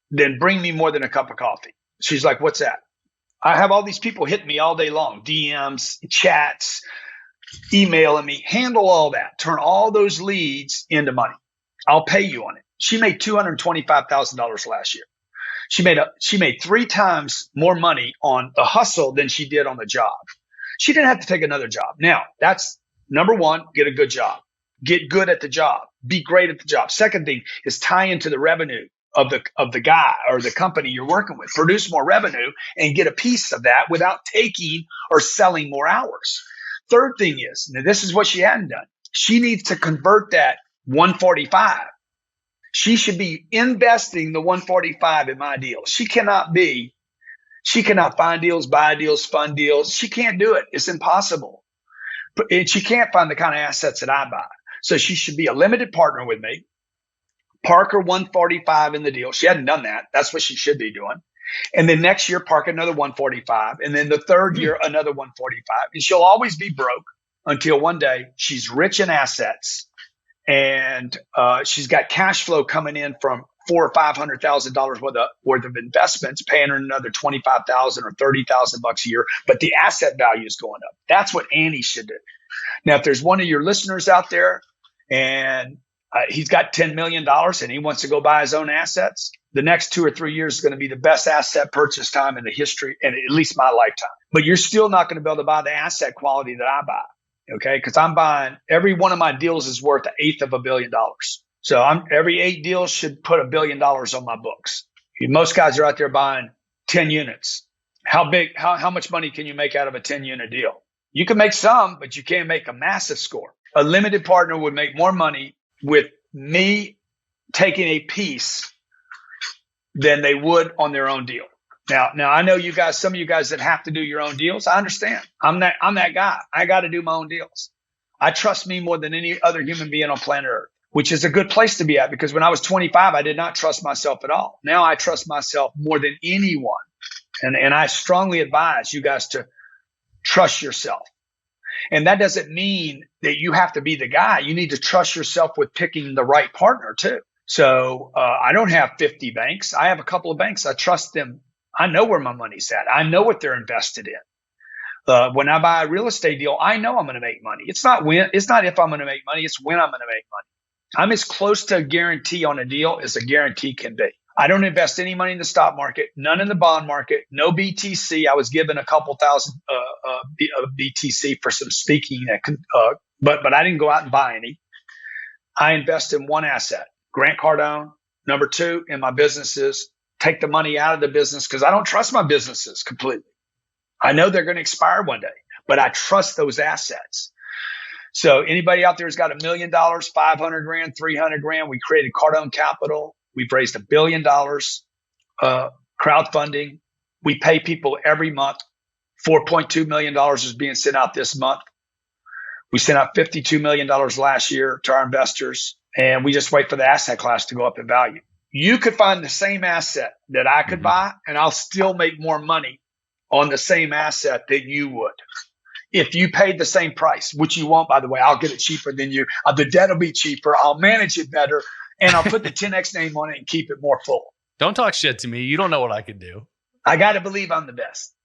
then bring me more than a cup of coffee. She's like, what's that? I have all these people hitting me all day long, DMs, chats, emailing me. Handle all that. Turn all those leads into money. I'll pay you on it. She made $225,000 last year. She made 3 times more money on the hustle than she did on the job. She didn't have to take another job. Now, that's number one, get a good job. Get good at the job. Be great at the job. Second thing is tie into the revenue of the guy or the company you're working with. Produce more revenue and get a piece of that without taking or selling more hours. Third thing is, now this is what she hadn't done. She needs to convert that 145. She should be investing the 145 in my deal. She cannot find deals, buy deals, fund deals. She can't do it. It's impossible. And she can't find the kind of assets that I buy. So she should be a limited partner with me. Park her 145 in the deal. She hadn't done that. That's what she should be doing. And then next year, park another 145. And then the third year, another 145. And she'll always be broke until one day she's rich in assets and she's got cash flow coming in from $400,000 or $500,000 worth of investments, paying her another $25,000 or $30,000 a year. But the asset value is going up. That's what Annie should do. Now, if there's one of your listeners out there and he's got $10 million and he wants to go buy his own assets, the next 2 or 3 years is going to be the best asset purchase time in the history, and at least my lifetime. But you're still not going to be able to buy the asset quality that I buy, okay? Because I'm buying, every one of my deals is worth $1/8 billion. So every 8 deals should put $1 billion on my books. Most guys are out there buying 10 units. How much money can you make out of a 10-unit deal? You can make some, but you can't make a massive score. A limited partner would make more money with me taking a piece than they would on their own deal. Now I know you guys, some of you guys that have to do your own deals. I understand. I'm that guy. I got to do my own deals. I trust me more than any other human being on planet Earth, which is a good place to be at, because when I was 25, I did not trust myself at all. Now I trust myself more than anyone. And I strongly advise you guys to trust yourself. And that doesn't mean that you have to be the guy. You need to trust yourself with picking the right partner too. So I don't have 50 banks. I have a couple of banks. I trust them. I know where my money's at. I know what they're invested in. When I buy a real estate deal, I know I'm going to make money. It's not if I'm going to make money. It's when I'm going to make money. I'm as close to a guarantee on a deal as a guarantee can be. I don't invest any money in the stock market, none in the bond market, no BTC. I was given a couple thousand BTC for some speaking, but I didn't go out and buy any. I invest in one asset, Grant Cardone. Number 2, in my businesses, take the money out of the business because I don't trust my businesses completely. I know they're going to expire one day, but I trust those assets. So anybody out there who's got $1 million, 500 grand, 300 grand, we created Cardone Capital. We've raised $1 billion crowdfunding. We pay people every month. $4.2 million is being sent out this month. We sent out $52 million last year to our investors, and we just wait for the asset class to go up in value. You could find the same asset that I could buy, and I'll still make more money on the same asset that you would. If you paid the same price, which you won't, by the way, I'll get it cheaper than you. The debt will be cheaper. I'll manage it better. And I'll put the 10X name on it and keep it more full. Don't talk shit to me. You don't know what I could do. I got to believe I'm the best.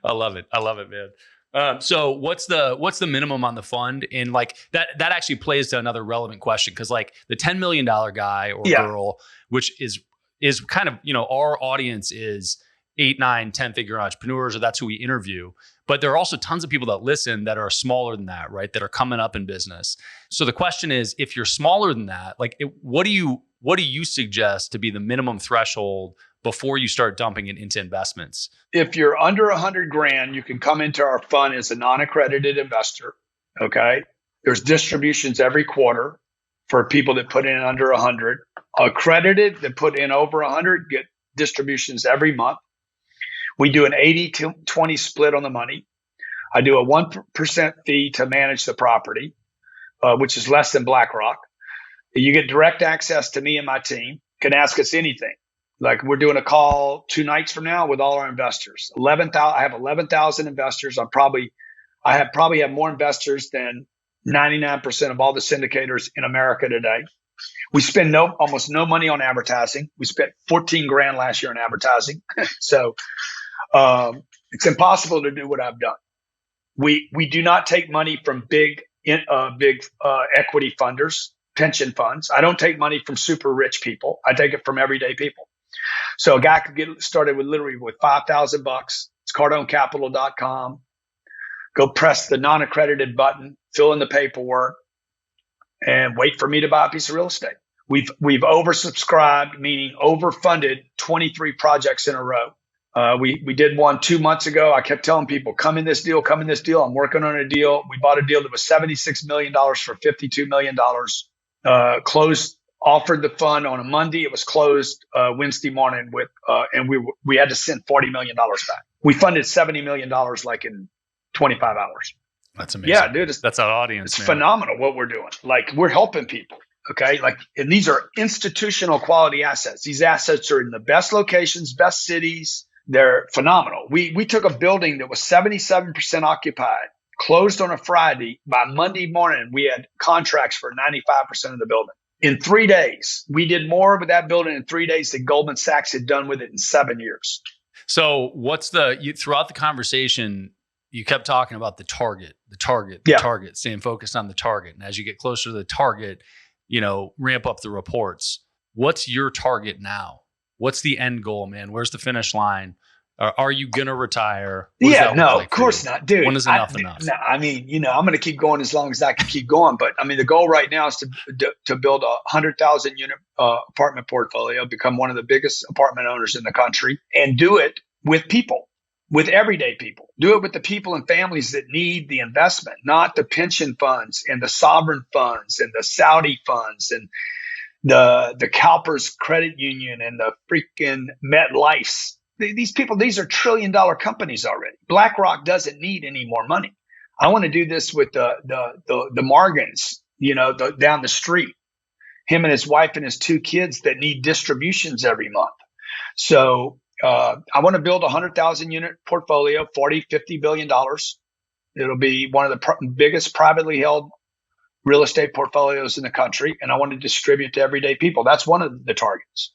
I love it. I love it, man. So what's the minimum on the fund? And like that actually plays to another relevant question. Cause like the $10 million guy or girl, which is kind of, our audience is 8, 9, 10 figure entrepreneurs, or that's who we interview. But there are also tons of people that listen that are smaller than that, right? That are coming up in business. So the question is, if you're smaller than that, like what do you suggest to be the minimum threshold before you start dumping it into investments? If you're under 100 grand, you can come into our fund as a non-accredited investor. Okay. There's distributions every quarter for people that put in under 100. Accredited that put in over 100 get distributions every month. We do an 80-20 split on the money. I do a 1% fee to manage the property, which is less than BlackRock. You get direct access to me and my team. Can ask us anything. Like we're doing a call 2 nights from now with all our investors. 11,000. I have 11,000 investors. I probably have more investors than 99% of all the syndicators in America today. We spend almost no money on advertising. We spent 14 grand last year on advertising. So it's impossible to do what I've done. We do not take money from big equity funders, pension funds. I don't take money from super rich people. I take it from everyday people. So a guy could get started with literally with $5,000. It's cardonecapital.com. Go press the non-accredited button, fill in the paperwork, and wait for me to buy a piece of real estate. We've oversubscribed, meaning overfunded 23 projects in a row. We did one 2 months ago. I kept telling people, come in this deal, come in this deal. I'm working on a deal. We bought a deal that was $76 million for $52 million. Closed, offered the fund on a Monday. It was closed Wednesday morning and we had to send $40 million back. We funded $70 million like in 25 hours. That's amazing. Yeah, dude. That's our audience. It's man. phenomenal what we're doing. Like we're helping people. Okay. Like, and these are institutional quality assets. These assets are in the best locations, best cities. They're phenomenal. We took a building that was 77% occupied, closed on a Friday. By Monday morning, we had contracts for 95% of the building. In 3 days, we did more with that building in 3 days than Goldman Sachs had done with it in 7 years. So throughout the conversation, you kept talking about the target, staying focused on the target. And as you get closer to the target, ramp up the reports. What's your target now? What's the end goal, man? Where's the finish line? Are you going to retire? Of course not, dude. When is enough enough? No, I mean, I'm going to keep going as long as I can keep going. But I mean, the goal right now is to build a 100,000 unit apartment portfolio, become one of the biggest apartment owners in the country, and do it with people. With everyday people. Do it with the people and families that need the investment, not the pension funds and the sovereign funds and the Saudi funds and the CalPERS credit union and the freaking MetLifes. These people, these are $1 trillion companies already. BlackRock doesn't need any more money. I want to do this with the Morgans, down the street. Him and his wife and his 2 kids that need distributions every month. So I want to build a 100,000 unit portfolio, $40-50 billion. It'll be one of the biggest privately held real estate portfolios in the country. And I want to distribute to everyday people. That's one of the targets.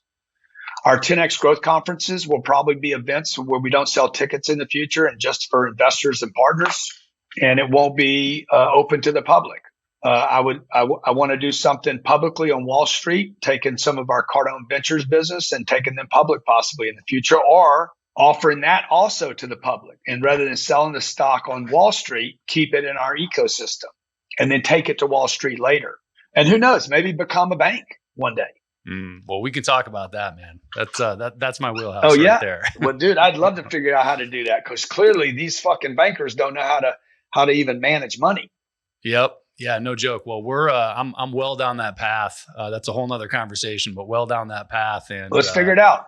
Our 10X growth conferences will probably be events where we don't sell tickets in the future and just for investors and partners. And it won't be open to the public. I want to do something publicly on Wall Street, taking some of our Cardone Ventures business and taking them public possibly in the future, or offering that also to the public. And rather than selling the stock on Wall Street, keep it in our ecosystem and then take it to Wall Street later. And who knows, maybe become a bank one day. Well, we can talk about that, man. That's my wheelhouse right there. Well, dude, I'd love to figure out how to do that because clearly these fucking bankers don't know how to even manage money. Yep. Yeah, no joke. Well, I'm well down that path. That's a whole nother conversation, but well down that path. And let's figure it out.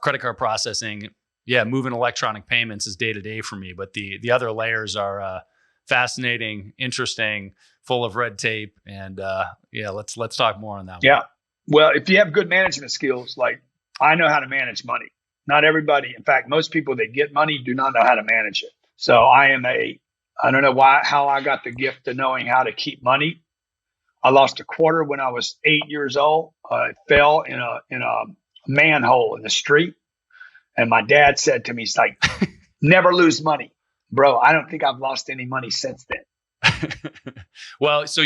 Credit card processing. Yeah, moving electronic payments is day to day for me, but the other layers are fascinating, interesting, full of red tape, and let's talk more on that. Yeah. Well, if you have good management skills, like I know how to manage money. Not everybody. In fact, most people that get money do not know how to manage it. So I don't know how I got the gift of knowing how to keep money. I lost a quarter when I was 8 years old. I fell in a manhole in the street. And my dad said to me, he's like, never lose money. Bro, I don't think I've lost any money since then. Well, so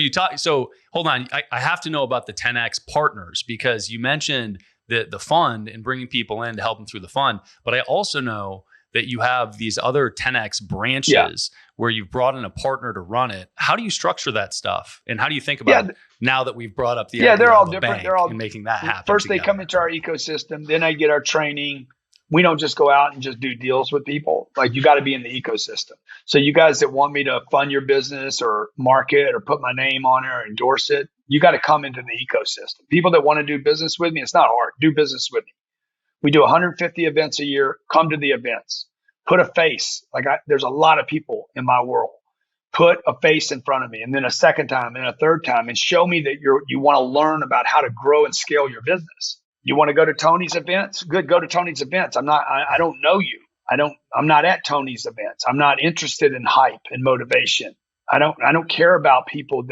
hold on. I have to know about the 10X partners because you mentioned the fund and bringing people in to help them through the fund. But I also know that you have these other 10X branches where you've brought in a partner to run it. How do you structure that stuff? And how do you think about now that we've brought up the idea they're all of a different. bank They're all and making that happen First, together? they come into our ecosystem. Then they get our training. We don't just go out and just do deals with people. Like, you got to be in the ecosystem. So you guys that want me to fund your business or market or put my name on it or endorse it, you got to come into the ecosystem. People that want to do business with me, it's not hard. Do business with me. We do 150 events a year. Come to the events. Put a face. There's a lot of people in my world. Put a face in front of me, and then a second time and a third time, and show me that you want to learn about how to grow and scale your business. You want to go to Tony's events? Good. Go to Tony's events. I don't know you. I'm not at Tony's events. I'm not interested in hype and motivation. I don't care about people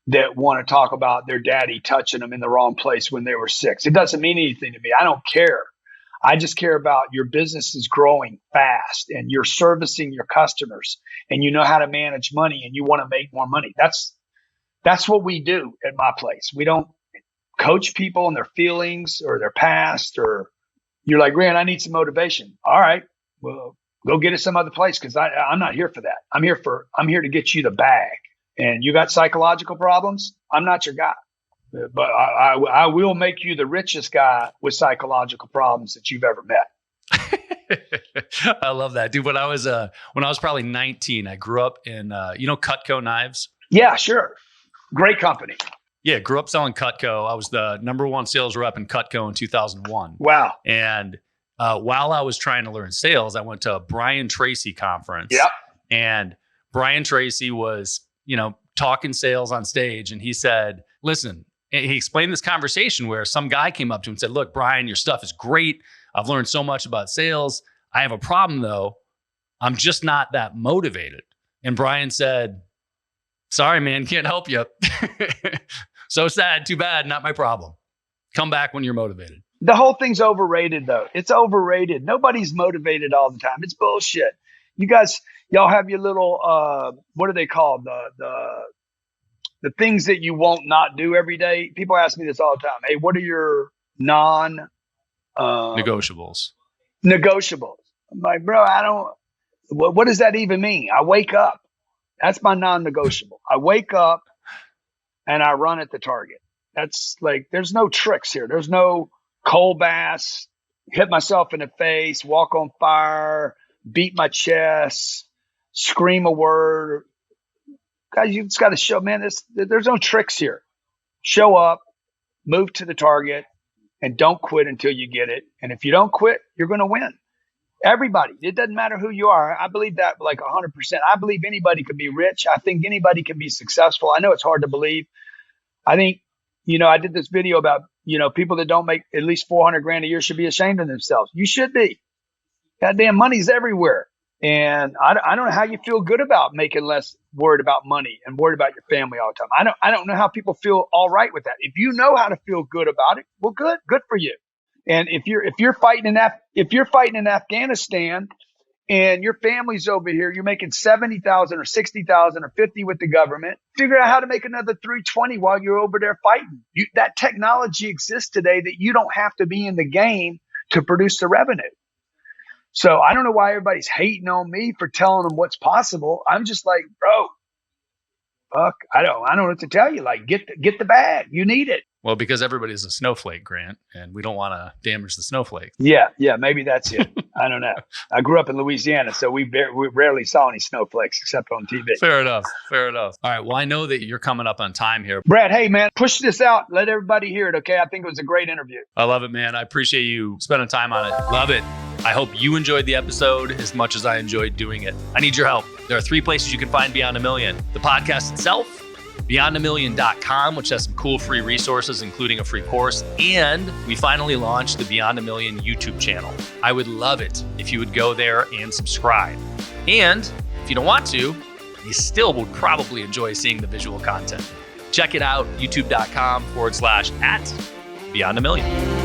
that want to talk about their daddy touching them in the wrong place when they were 6. It doesn't mean anything to me. I don't care. I just care about your business is growing fast and you're servicing your customers and you know how to manage money and you want to make more money. That's what we do at my place. We don't coach people on their feelings or their past, or you're like, Grant, I need some motivation. All right, well, go get it some other place, because I'm not here for that. I'm here to get you the bag. And you got psychological problems, I'm not your guy. But I will make you the richest guy with psychological problems that you've ever met. I love that, dude. When I was probably 19, I grew up in Cutco knives. Yeah, sure. Great company. Yeah, grew up selling Cutco. I was the number 1 sales rep in Cutco in 2001. Wow. And while I was trying to learn sales, I went to a Brian Tracy conference. Yep. And Brian Tracy was, talking sales on stage, and he said, listen, he explained this conversation where some guy came up to him and said, look, Brian, your stuff is great. I've learned so much about sales. I have a problem though. I'm just not that motivated. And Brian said, sorry, man, can't help you. So sad. Too bad. Not my problem. Come back when you're motivated. The whole thing's overrated though. It's overrated. Nobody's motivated all the time. It's bullshit. You guys, y'all have your little, what are they called? The things that you won't not do every day. People ask me this all the time. Hey, what are your negotiables? Negotiables. I'm like, bro, what does that even mean? I wake up. That's my non-negotiable. I wake up and I run at the target. That's like, there's no tricks here. There's no cold baths, hit myself in the face, walk on fire, beat my chest, scream a word. Guys, you just got to show, man, there's no tricks here. Show up, move to the target, and don't quit until you get it. And if you don't quit, you're going to win. Everybody. It doesn't matter who you are. I believe that like 100%. I believe anybody can be rich. I think anybody can be successful. I know it's hard to believe. I think, I did this video about, people that don't make at least 400 grand a year should be ashamed of themselves. You should be. Goddamn, money's everywhere. And I don't know how you feel good about making less, worried about money and worried about your family all the time. I don't know how people feel all right with that. If you know how to feel good about it, well, good for you. And if you're fighting in Afghanistan and your family's over here, you're making 70,000 or 60,000 or 50 with the government, figure out how to make another 320 while you're over there fighting. That technology exists today that you don't have to be in the game to produce the revenue. So I don't know why everybody's hating on me for telling them what's possible. I'm just like, bro, fuck, I don't know what to tell you. Like, get the bag. You need it. Well, because everybody's a snowflake, Grant, and we don't want to damage the snowflake. Yeah, maybe that's it. I don't know. I grew up in Louisiana, so we rarely saw any snowflakes except on TV. Fair enough. All right. Well, I know that you're coming up on time here. Brad, hey, man, push this out. Let everybody hear it, okay? I think it was a great interview. I love it, man. I appreciate you spending time on it. Love it. I hope you enjoyed the episode as much as I enjoyed doing it. I need your help. There are 3 places you can find Beyond a Million. The podcast itself, beyondamillion.com, which has some cool free resources, including a free course. And we finally launched the Beyond a Million YouTube channel. I would love it if you would go there and subscribe. And if you don't want to, you still would probably enjoy seeing the visual content. Check it out, youtube.com/@Beyond a Million.